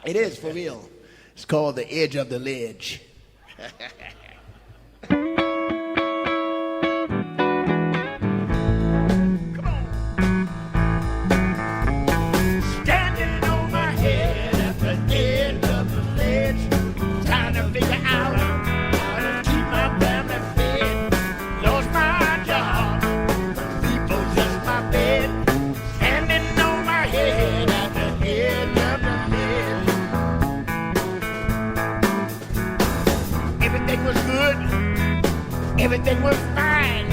It is, for real. It's called The Edge of the Ledge. Standing on my head at the edge of the ledge, trying to figure out how to keep my family fed. Lost my job, people just my bed. Standing on my head at the edge of the ledge. Everything was good, everything was fine.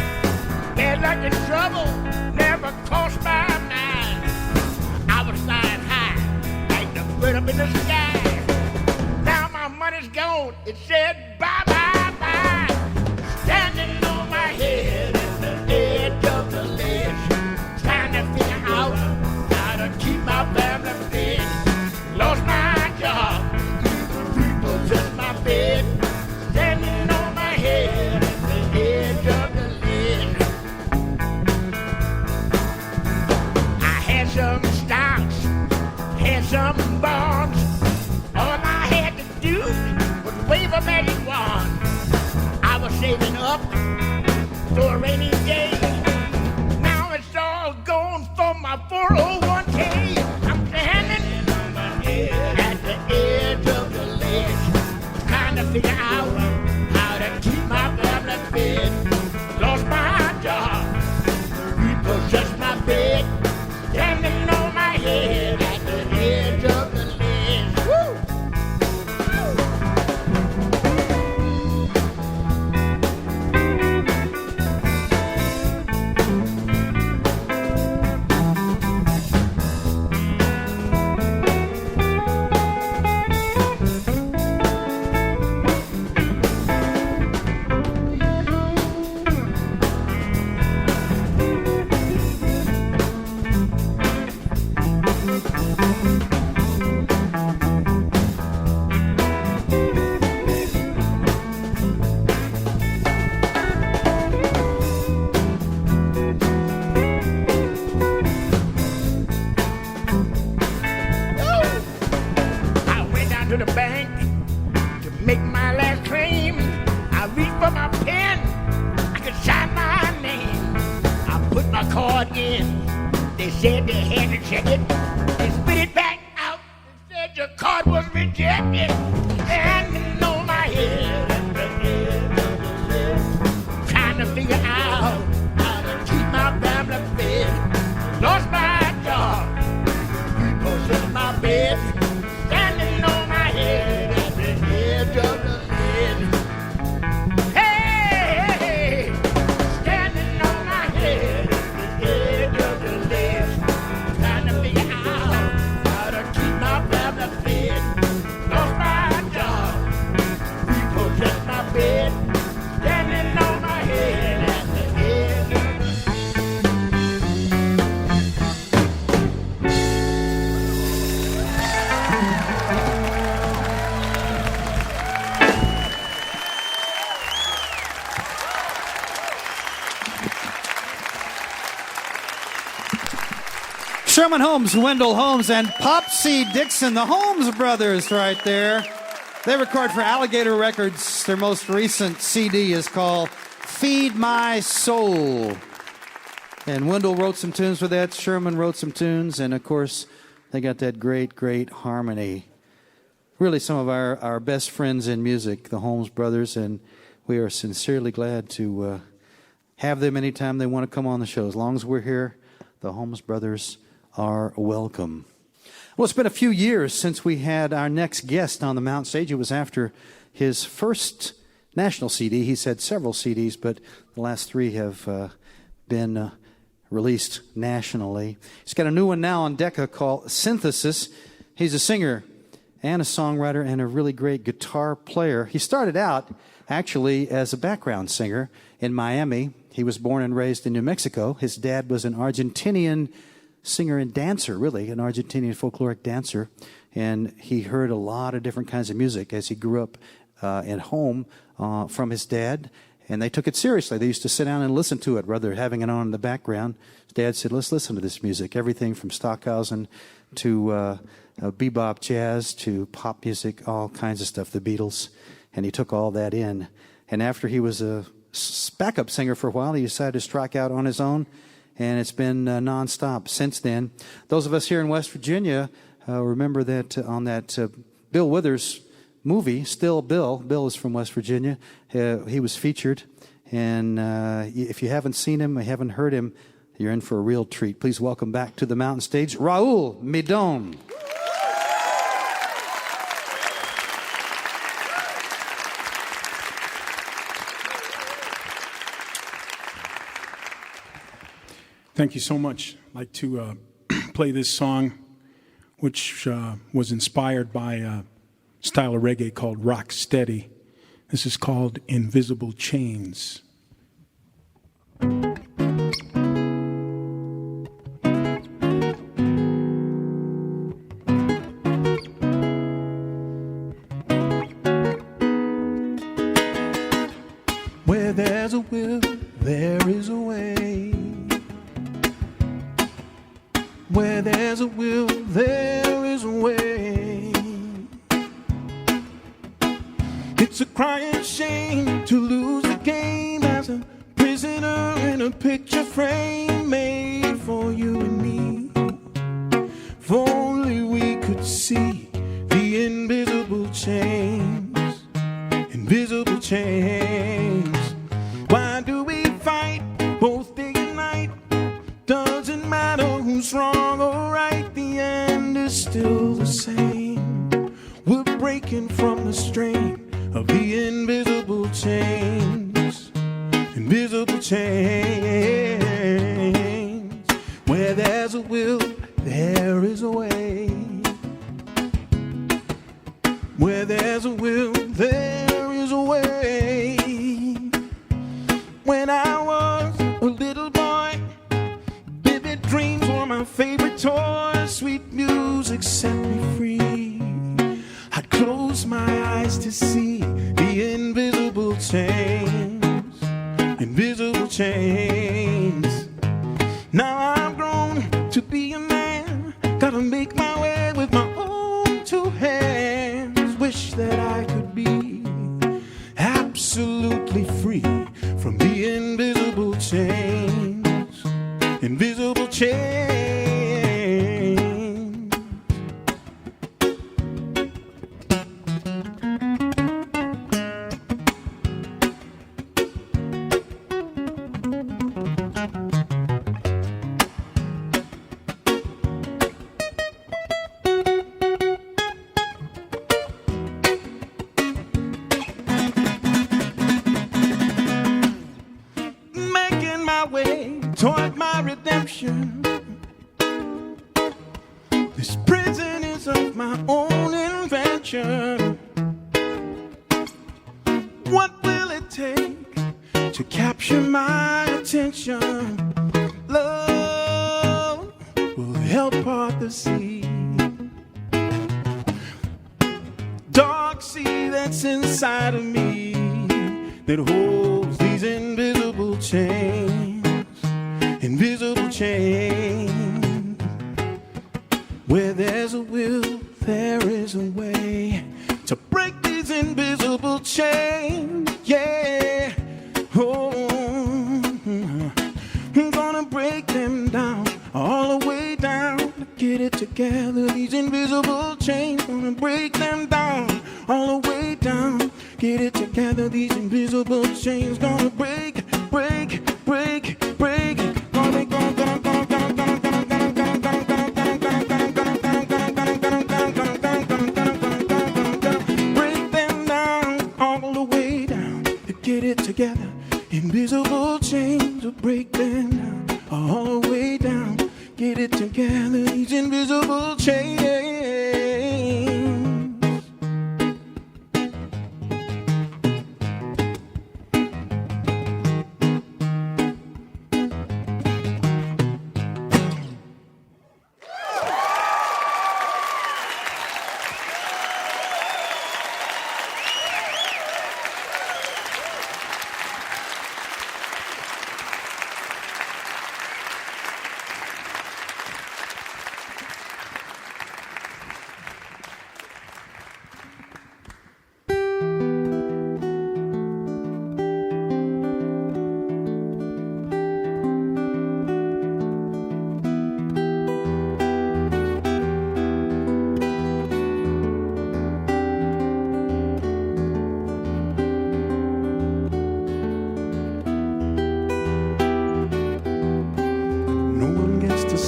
Bad luck and trouble never crossed my mind. I was flying high, like the bird up in the sky. Now my money's gone, it said bye, bye, bye. Standing on my head at the edge of the ledge, trying to figure out how to keep my family fed. Lost my job, people just my bed. Standing on my head at the edge of the ledge. I had some stocks, had some bonds. All I had to do was wave a magic wand. I was saving up for a rainy day. Now it's all gone for my 401k. I'm standing on my head at the edge of the ledge, trying to figure out how to keep my family fed. Lost my job, repossessed my bed. Standing on my head at the edge of the ledge. Woo! I went down to the bank to make my last claim. I reached for my pen, I could sign my name. I put my card in, they said they had to check it. They spit it back out and said your card was rejected. Standing on my head at the edge of the ledge, trying to figure out how to keep my family fed. Lost my job, repossessed my bed. Standing on my head at the edge of the ledge. Hey, hey, hey. Standing on my head at the edge of the ledge, trying to figure out how to keep my family fed. Lost my job, repossessed my bed. Standing on my head at the edge of the Sherman Holmes, Wendell Holmes, and Popsy Dixon, the Holmes brothers right there. They record for Alligator Records. Their most recent CD is called Feed My Soul. And Wendell wrote some tunes for that. Sherman wrote some tunes. And, of course, they got that great, great harmony. Really some of our best friends in music, the Holmes brothers. And we are sincerely glad to have them anytime they want to come on the show. As long as we're here, the Holmes brothers are welcome. Well, it's been a few years since we had our next guest on the Mountain Stage. It was after his first national CD. He's had several CDs, but the last three have been released nationally. He's got a new one now on Decca called Synthesis. He's a singer and a songwriter and a really great guitar player. He started out actually as a background singer in Miami. He was born and raised in New Mexico. His dad was an Argentinian singer and dancer, really, an Argentinian folkloric dancer. And he heard a lot of different kinds of music as he grew up at home from his dad. And they took it seriously. They used to sit down and listen to it rather than having it on in the background. His dad said, let's listen to this music. Everything from Stockhausen to bebop jazz to pop music, all kinds of stuff, the Beatles. And he took all that in. And after he was a backup singer for a while, he decided to strike out on his own. And it's been nonstop since then. Those of us here in West Virginia remember that on that Bill Withers movie, Still Bill. Bill is from West Virginia. He was featured. And if you haven't seen him, or haven't heard him, you're in for a real treat. Please welcome back to the mountain stage, Raul Midon. Thank you so much. I'd like to play this song, which was inspired by a style of reggae called rock steady. This is called Invisible Chains. Where there's a will, there is a way. Where there's a will, there is a way. It's a crying shame to lose the game as a prisoner in a picture frame made for you and me. If only we could see the invisible chains, invisible chains. Why do we fight both day and night? Doesn't matter who's wrong or right, the end is still the same. We're breaking from the strain of the invisible chains, invisible chains. Where there's a will, there is a way. Where there's a will, there is a way. When I was a little boy, vivid dreams were my favorite toy. Sweet music set me free. I'd close my eyes to see the invisible chains, invisible chains. Now I'm grown to be a man, gotta make my way with my own two hands. Wish that I could be absolutely free from the invisible chains, invisible chains. Making my way toward my redemption. This prison is of my own invention. What will it take to capture my attention? Love will help part the sea. Dark sea that's inside of me that holds these invisible chains, invisible chains. Where there's a will, there is a way to break these invisible chains. Yeah, oh, I'm gonna break them down, all the way down. Get it together, these invisible chains. Gonna break them down, all the way down. Get it together, these invisible chains. Gonna break, break, break, break. Gonna break them down, all the way down. Get it together, invisible chains. Will break them down, all the way down. Get it together, these invisible chains.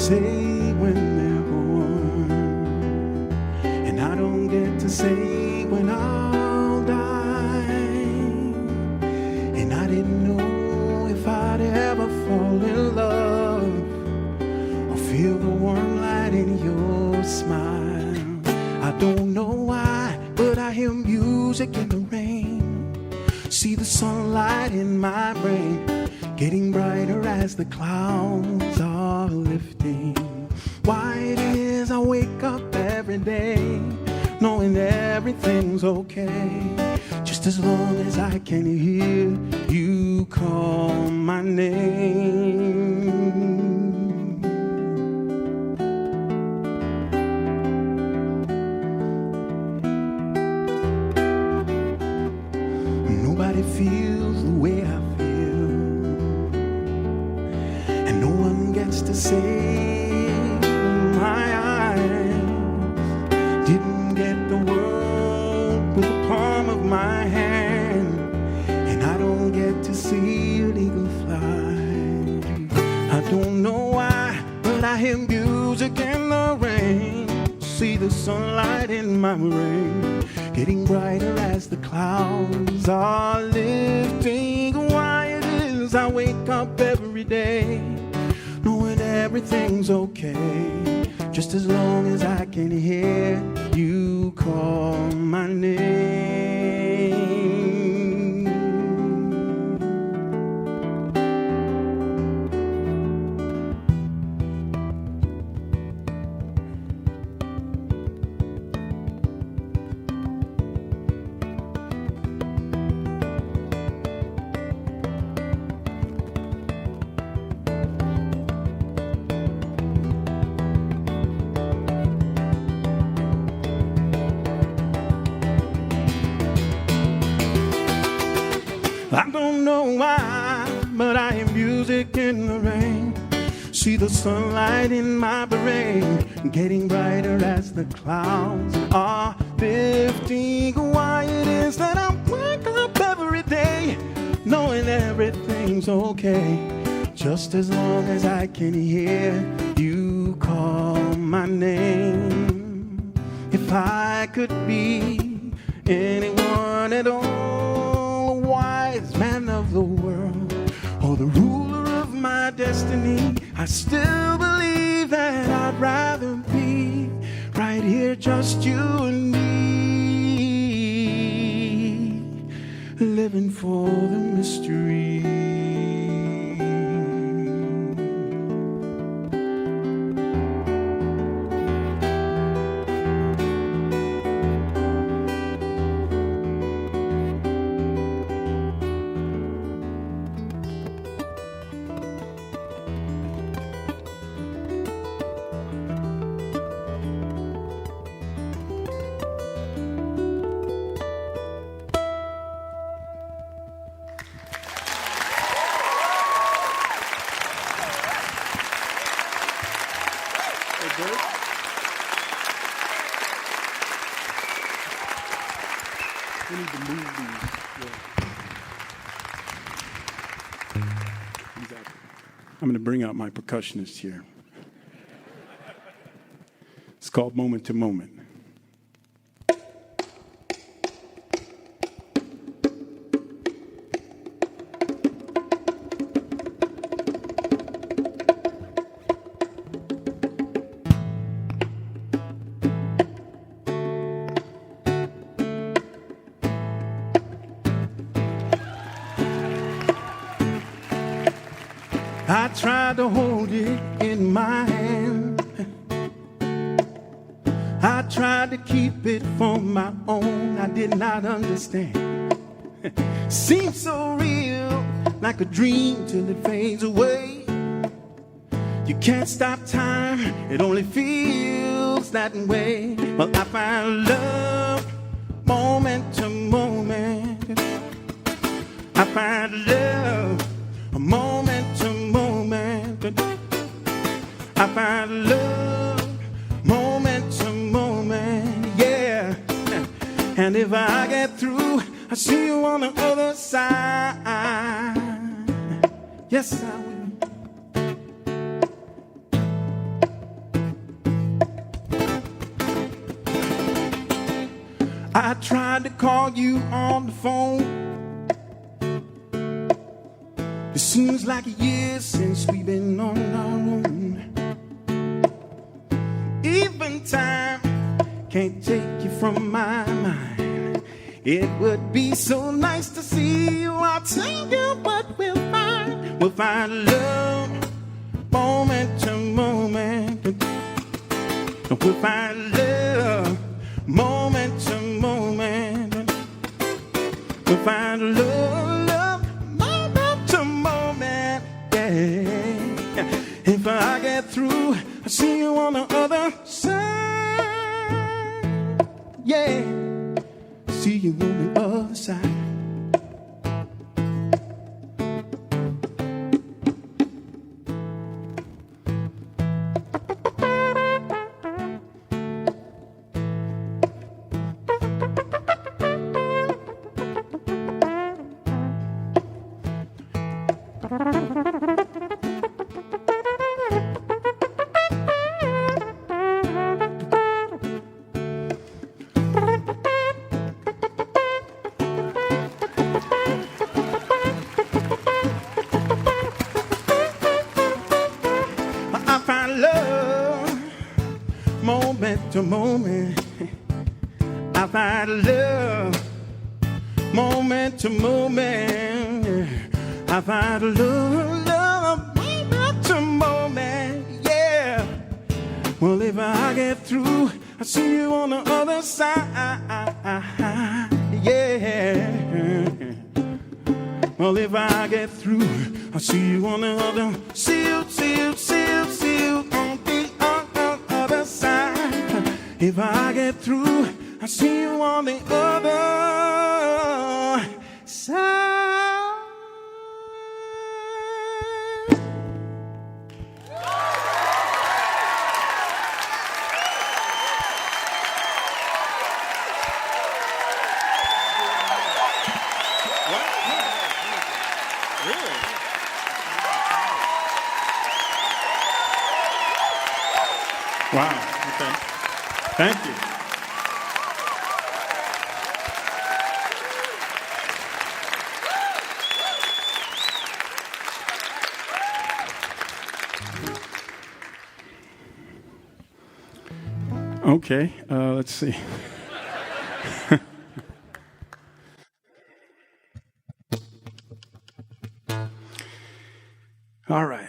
say when they're born, and I don't get to say when I'll die. And I didn't know if I'd ever fall in love or feel the warm light in your smile. I don't know why, but I hear music in the rain, see the sunlight in my brain, getting brighter as the clouds are lifting. Why it is I wake up every day knowing everything's okay, just as long as I can hear you call my name. Nobody feels the way I feel, and no one gets to say my eyes didn't get the world with the palm of my hand, and I don't get to see an eagle fly. I don't know why, but I hear music in the rain, see the sunlight in my brain, getting brighter as the clouds are lifting. Why it is I wake up every day knowing everything's okay, just as long as I can hear you call my name. I don't know why, but I hear music in the rain, see the sunlight in my brain, getting brighter as the clouds are lifting. Why it is that I wake up every day knowing everything's okay, just as long as I can hear you call my name. If I could be anyone at all, wise man of the world, or the ruler of my destiny, I still believe that I'd rather be right here, just you and me, living for the mystery. We need to move these. I'm going to bring out my percussionist here. It's called Moment to Moment. I tried to hold it in my hand. I tried to keep it for my own. I did not understand. Seems so real, like a dream till it fades away. You can't stop time, it only feels that way. Well, I find love moment to moment. I find love a moment to moment. I find love moment to moment, yeah. And if I get through, I see you on the other side. Yes, I will. call you on the phone. It seems like a year since we've been on our own. Even time can't take you from my mind. It would be so nice to see you. I'll tell you what we'll find. We'll find love, moment to moment. We'll find love, moment to moment. We'll find love, moment to moment. Yeah. If I get through, I'll see you on the other side. Yeah. See you on the other side. To moment, I find love. Moment to moment, I find love. Moment to moment, yeah. Well, if I get through, I'll see you on the other side. Yeah. Well, if I get through, I'll see you on the other. See you on the other side. If I get through, I'll see you on the other side. Wow, okay. Thank you. Okay, let's see. All right.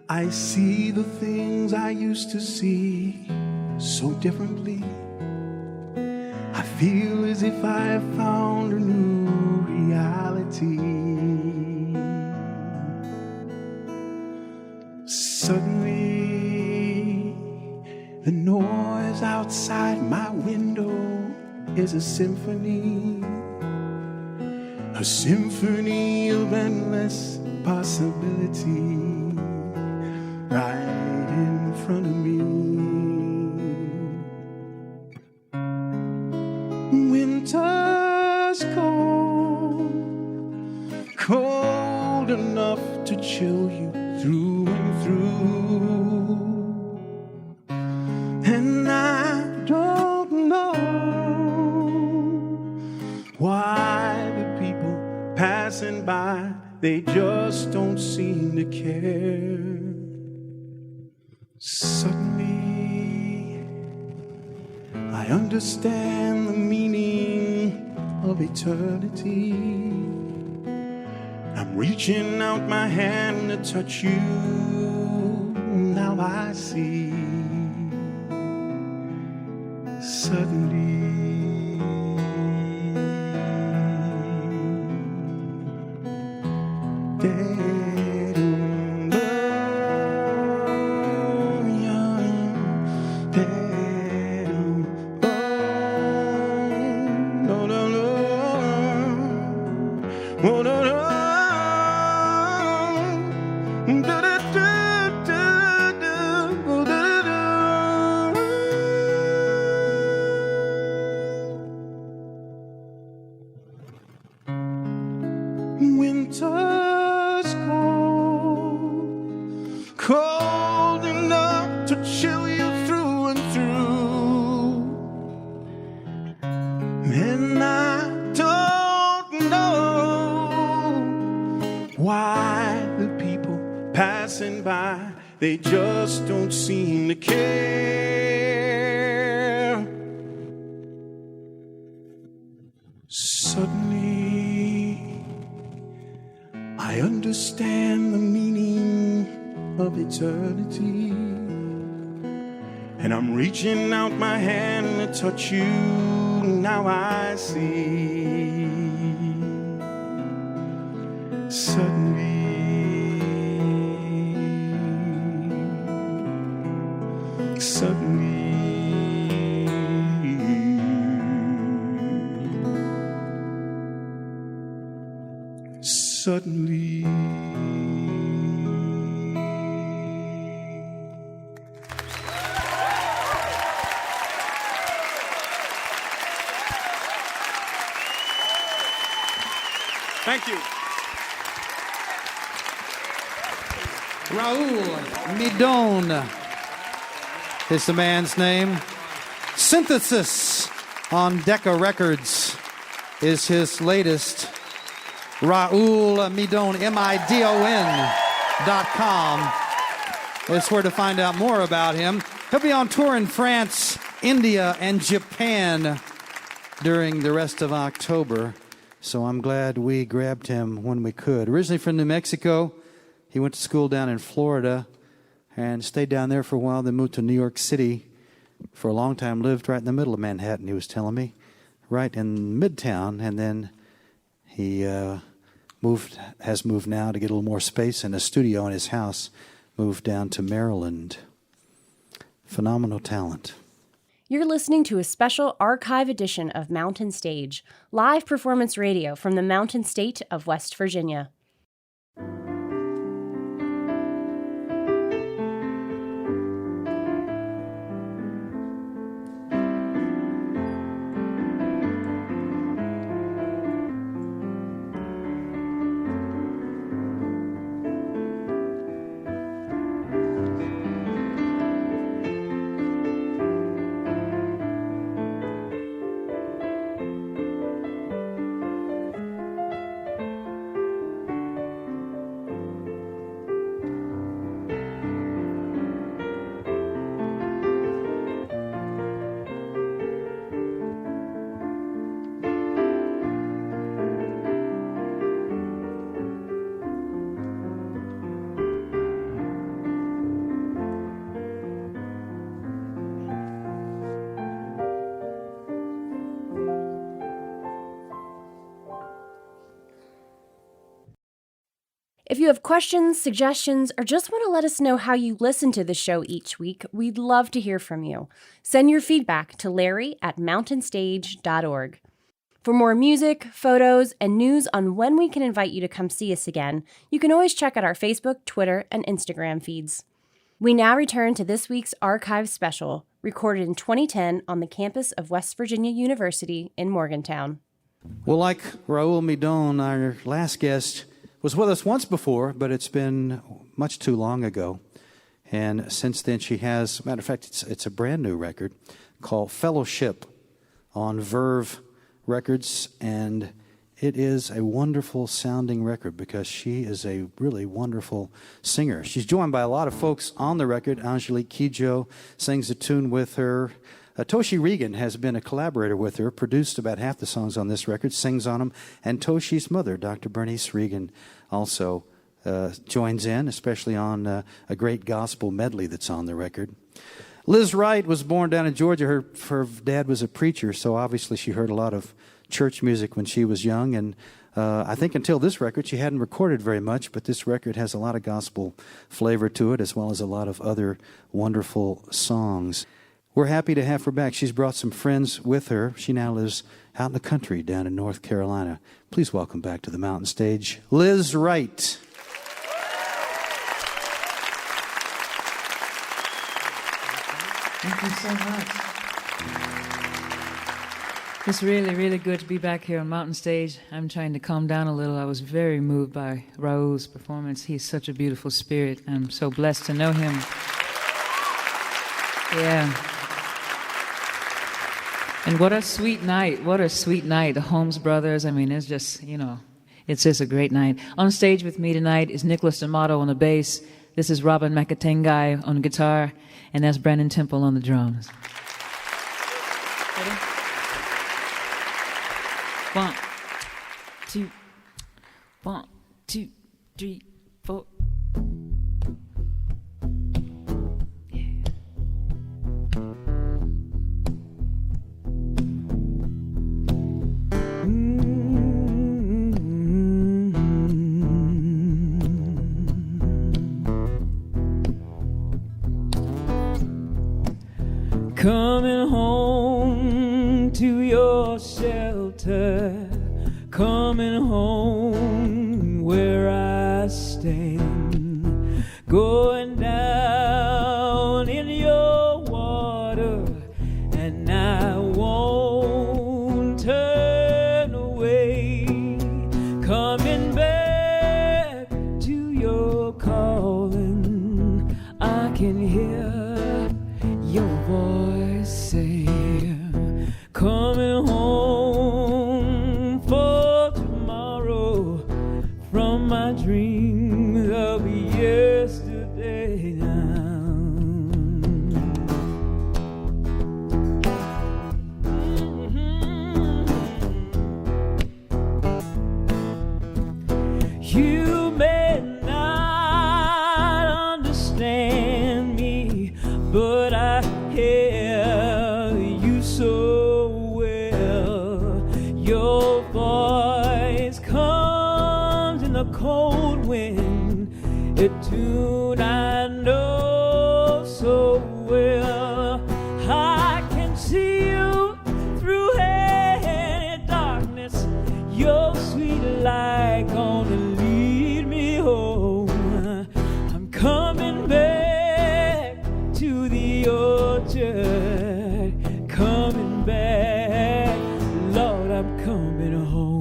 I see the things I used to see so differently. I feel as if I found a new reality. Suddenly, the noise outside my window is a symphony of endless possibility. Right in front of me. Winter's cold, cold enough to chill you through and through. And I don't know why the people passing by, they just don't seem to care. Suddenly, I understand the meaning of eternity. I'm reaching out my hand to touch you. Now I see. Suddenly, winter's cold, cold enough to chill you through and through. And I don't know why the people passing by, they just don't seem to care. Suddenly, I understand the meaning of eternity, and I'm reaching out my hand to touch you. Now I see. Suddenly, suddenly. Thank you. Raul Midon is the man's name. Synthesis on Decca Records is his latest. Raul Midon, MIDON.com is where to find out more about him. He'll be on tour in France, India, and Japan during the rest of October. So I'm glad we grabbed him when we could. Originally from New Mexico, he went to school down in Florida and stayed down there for a while, then moved to New York City for a long time, lived right in the middle of Manhattan, he was telling me, right in Midtown, and then he has moved now to get a little more space in a studio in his house, moved down to Maryland. Phenomenal talent. You're listening to a special archive edition of Mountain Stage, live performance radio from the Mountain State of West Virginia. If you have questions, suggestions, or just want to let us know how you listen to the show each week, we'd love to hear from you. Send your feedback to larry@mountainstage.org. For more music, photos, and news on when we can invite you to come see us again, you can always check out our Facebook, Twitter, and Instagram feeds. We now return to this week's archive special, recorded in 2010 on the campus of West Virginia University in Morgantown. Well, like Raul Midon, our last guest, was with us once before, but it's been much too long ago. And since then she has, matter of fact, it's a brand new record called Fellowship on Verve Records, and it is a wonderful sounding record because she is a really wonderful singer. She's joined by a lot of folks on the record. Angelique Kidjo sings a tune with her. Toshi Regan has been a collaborator with her, produced about half the songs on this record, sings on them, and Toshi's mother, Dr. Bernice Regan, also joins in, especially on a great gospel medley that's on the record. Lizz Wright was born down in Georgia. Her dad was a preacher, so obviously she heard a lot of church music when she was young, and I think until this record she hadn't recorded very much, but this record has a lot of gospel flavor to it, as well as a lot of other wonderful songs. We're happy to have her back. She's brought some friends with her. She now lives out in the country down in North Carolina. Please welcome back to the Mountain Stage, Lizz Wright. Thank you so much. It's really, really good to be back here on Mountain Stage. I'm trying to calm down a little. I was very moved by Raul's performance. He's such a beautiful spirit. I'm so blessed to know him. Yeah. And what a sweet night. What a sweet night. The Holmes brothers, I mean, it's just, it's just a great night. On stage with me tonight is Nicholas D'Amato on the bass. This is Robin Makatengai on guitar. And that's Brandon Temple on the drums. Ready? 1, 2, 1, 2, 3, 4. Coming home to your shelter, coming home where I stand, going down in your water, and I won't turn away, coming back to your calling. I can hear your voice say, coming home for tomorrow from my dreams of yesterday now. You may not understand me, but I hear you so well. Your voice comes in the cold wind, a tune I know so well. I can see you through any darkness. Your sweet light gonna lead me home. I'm coming back to the orchard, coming back, Lord, I'm coming home.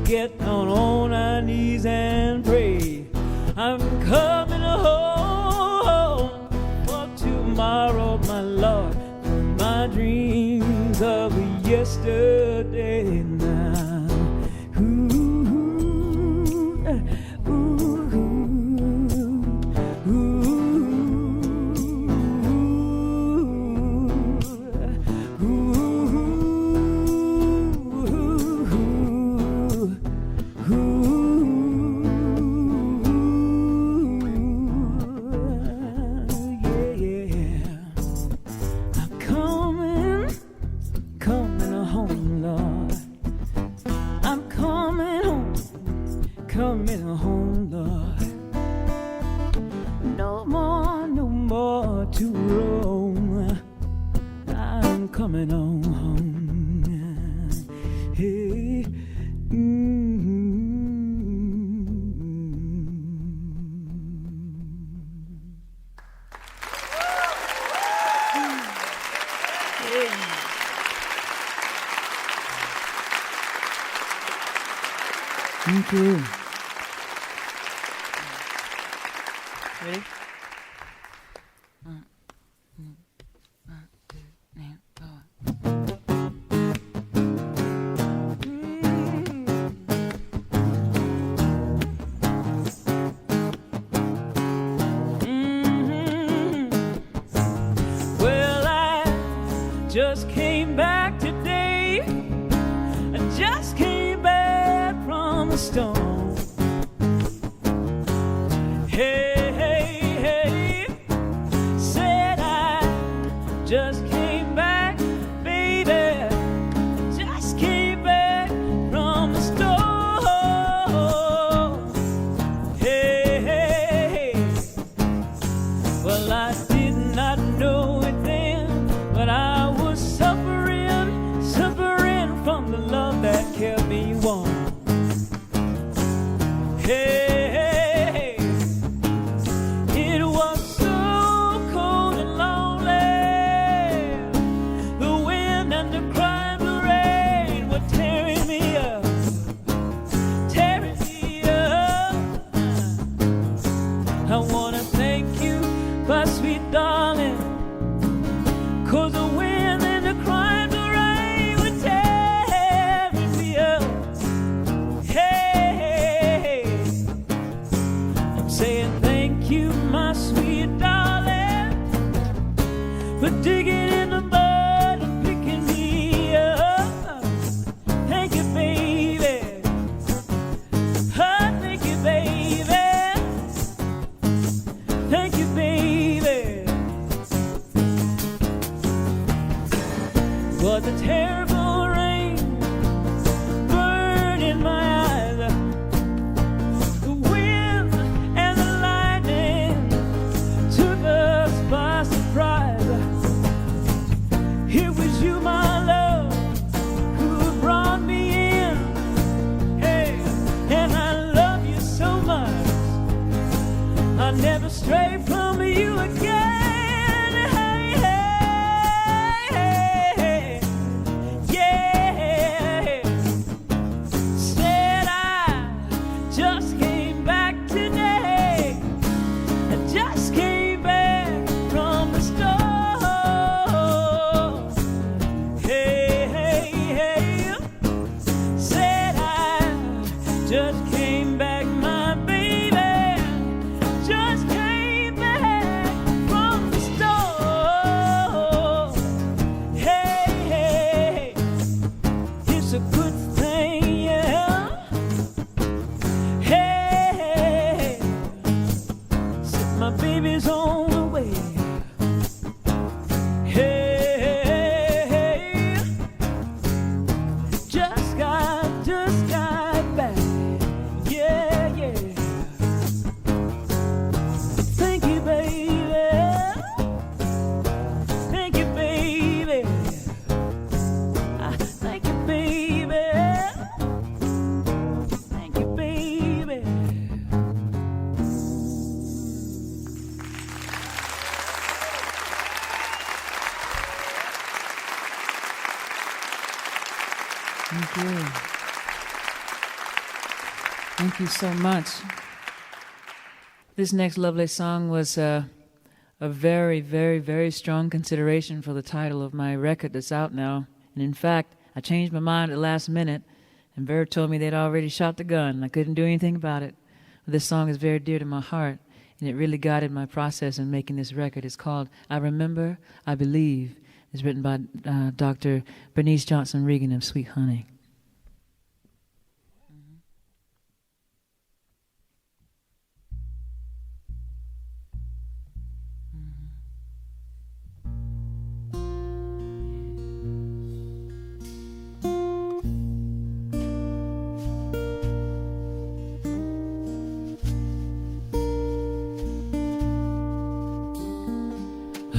Get on our knees and pray. I'm coming home for tomorrow, my Lord, from my dreams of yesterday now. Coming home, Lord. No more to roam. I'm coming on home. Hey. Thank you. Ready? Well, I just came back today. I just came back from the storm. Hey, hey, hey, said I just came back, baby. Just came back from the storm. Hey, hey, hey. Well, I did not know it then, but I was suffering, suffering from the love that kept me warm. Hey, it was so cold and lonely. The wind and the cry, the rain were tearing me up, tearing me up. I wanna thank you, my sweet darling, 'cause the wind and the cry, the rain were tearing me up. Hey, I'm saying thank you, my sweet darling, for digging in the mud and picking me up. Thank you, baby. Oh, thank you, baby. Thank you, baby. But the terrible rain burned in my eyes. The wind and the lightning took us by surprise. It was you, my love, who brought me in. Hey, and I love you so much. I'll never stray from you again. Hey, hey, hey, yeah. Said I just came back today. I just came back from the store. Hey, hey, hey. Said I just came back, my baby. Just came back from the store. Hey, hey, it's a good thing, yeah. Hey, said my baby's on the way. Hey, just got back. Yeah, yeah. Thank you, baby. Thank you, baby. Thank you, baby. Thank you, baby. Thank you. Thank you so much. This next lovely song was a very, very, very strong consideration for the title of my record that's out now. And in fact, I changed my mind at the last minute, and Vera told me they'd already shot the gun, and I couldn't do anything about it. But this song is very dear to my heart, and it really guided my process in making this record. It's called I Remember, I Believe. It's written by Dr. Bernice Johnson Regan of Sweet Honey.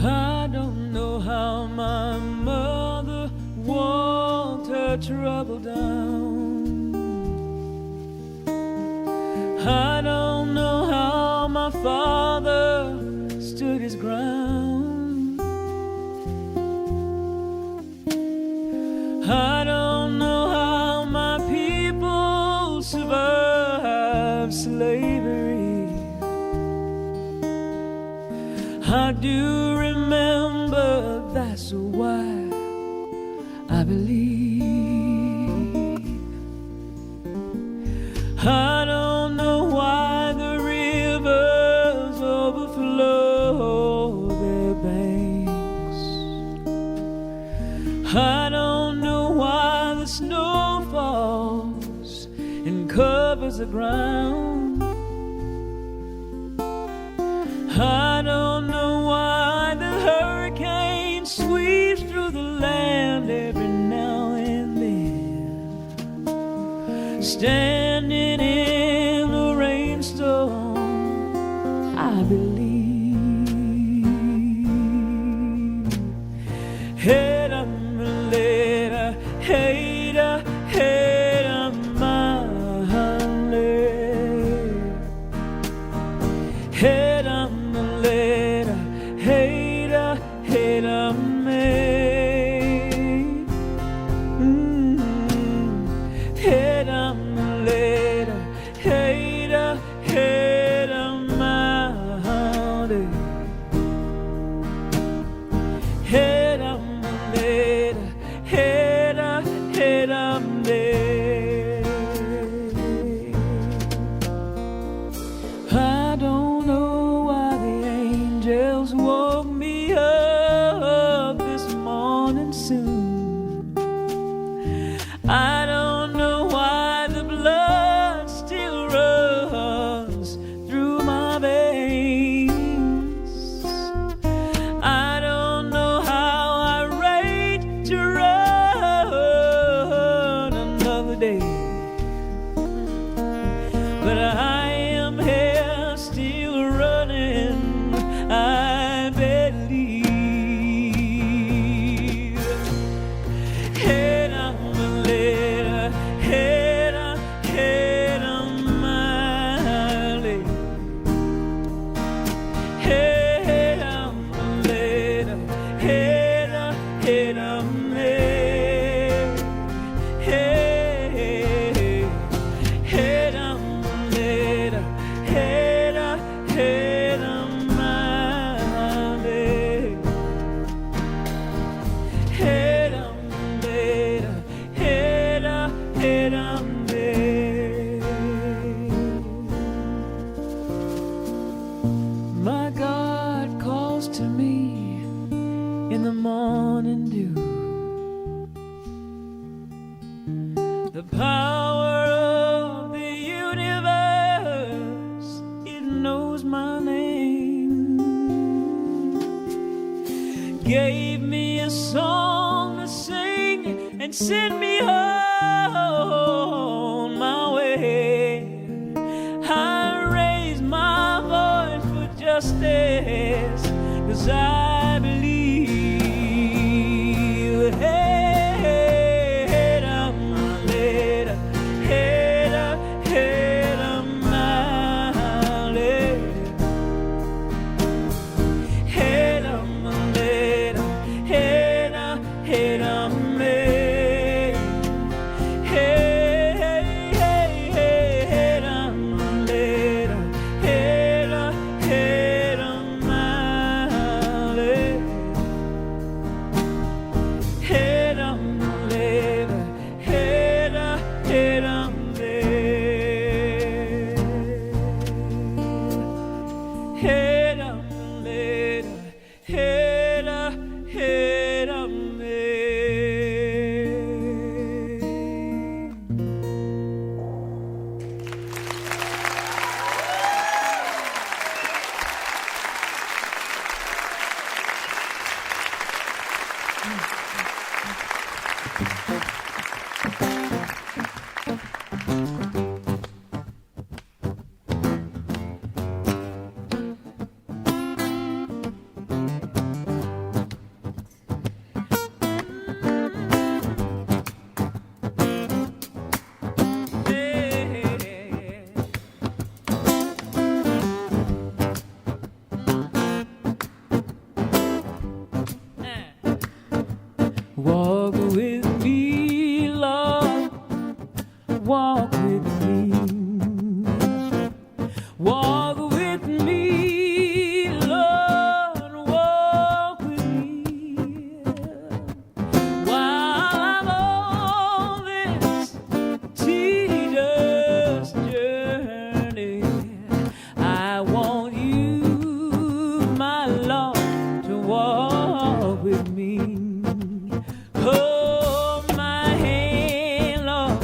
I don't know how my mother walked her trouble down. I don't know how my father stood his ground. I don't know how my people survived. slavery. I do remember, that's why I believe. I don't know why the rivers overflow their banks. I don't know why the snow falls and covers the ground. I don't know why the hurricane sweeps through the land every now and then. Standing in the rainstorm, I believe. Hater, later, hater, hater, my hater, later, hater, hater, me. Hater, later, hater, hater, my honey. Hater, later, hater, hater, me. I don't know why the angels woke me up this morning soon. I don't know why the blood still runs through my veins. I don't know how I rate to run another day, but I am here still running, I believe. Head on my later, head on my lady. Head on my later, head on me. Head on my later, head on my lady. Head on my later, head on me. My God calls to me in the morning dew. The power of the universe, it knows my name. Gave me a song to sing and sent me on my way. I raise my voice for justice, 'cause I believe. Head on my later, head on my lady. Head on my later, head on me. Head on my later, head on my lady. Head on my later, head on me. Head on my later, head on me. Walk with me, Lord, walk with me. While I'm on this tedious journey, I want you, my Lord, to walk with me. Hold my hand, Lord,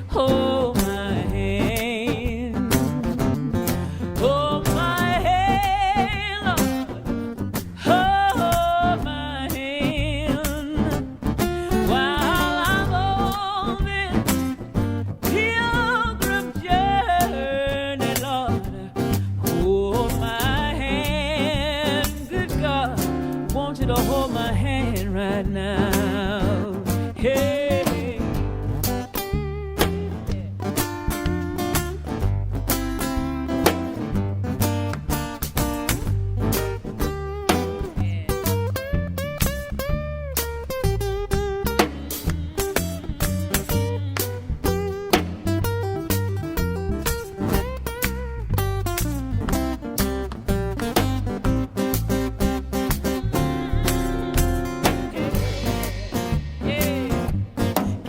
hold my hand. Hold my hand, Lord, hold my hand. While I'm on this pilgrim journey, Lord, hold my hand. Good God, want you to hold my hand right now. Hey.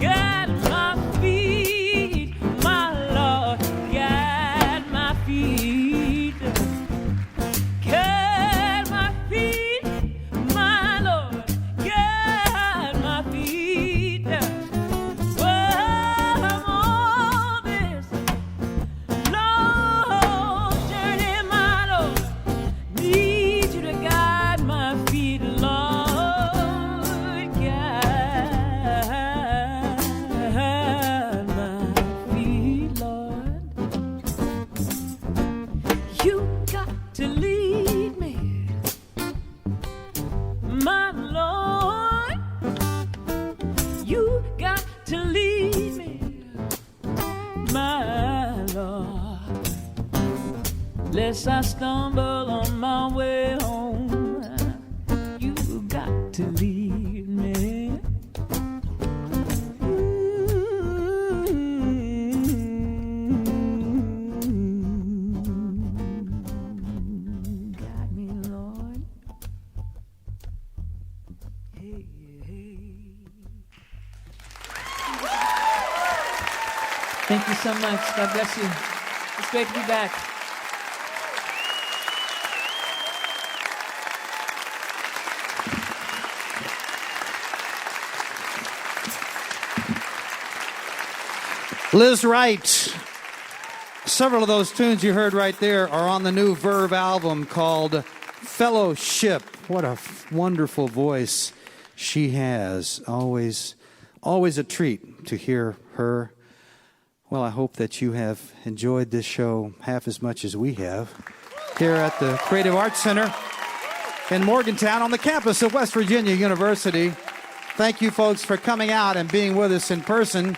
Guide my feet, my Lord, guide my feet. Guide my feet, my Lord, guide my feet. While I'm on this long journey, my Lord, need you to guide my feet, Lord, guide my feet, Lord. You got to lead me, my Lord. You got to lead me, my Lord. Lest I stumble on my way home, you got to lead me. Guide me, Lord. Hey, hey. Thank you so much. God bless you. It's great to be back. Lizz Wright. Several of those tunes you heard right there are on the new Verve album called Fellowship. What a wonderful voice she has. Always a treat to hear her. Well, I hope that you have enjoyed this show half as much as we have here at the Creative Arts Center in Morgantown on the campus of West Virginia University. Thank you, folks, for coming out and being with us in person.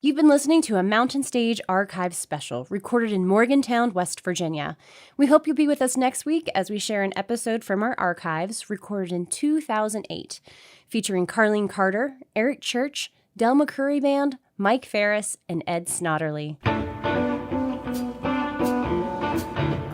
You've been listening to a Mountain Stage Archive special recorded in Morgantown, West Virginia. We hope you'll be with us next week as we share an episode from our archives recorded in 2008, featuring Carlene Carter, Eric Church, Del McCurry Band, Mike Ferris, and Ed Snodderly.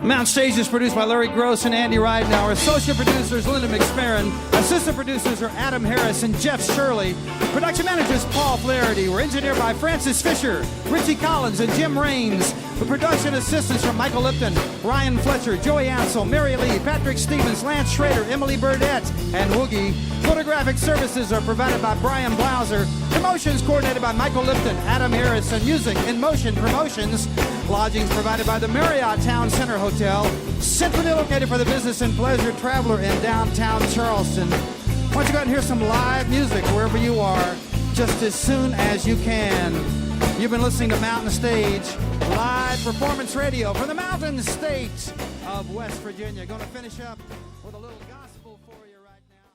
Mountain Stage is produced by Larry Gross and Andy Wright. And our associate producers, Linda McSparron. Assistant producers are Adam Harris and Jeff Shirley. Production managers, Paul Flaherty. We're engineered by Francis Fisher, Richie Collins, and Jim Raines. The production assistants from Michael Lipton, Ryan Fletcher, Joey Ansel, Mary Lee, Patrick Stevens, Lance Schrader, Emily Burdett, and Woogie. Photographic services are provided by Brian Blauser. Promotions coordinated by Michael Lipton, Adam Harris, and Music in Motion Promotions. Lodgings provided by the Marriott Town Center Hotel, centrally located for the business and pleasure traveler in downtown Charleston. Why don't you go out and hear some live music wherever you are, just as soon as you can. You've been listening to Mountain Stage, live performance radio from the Mountain State of West Virginia. Going to finish up with a little gospel for you right now.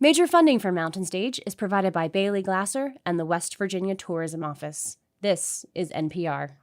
Major funding for Mountain Stage is provided by Bailey Glasser and the West Virginia Tourism Office. This is NPR.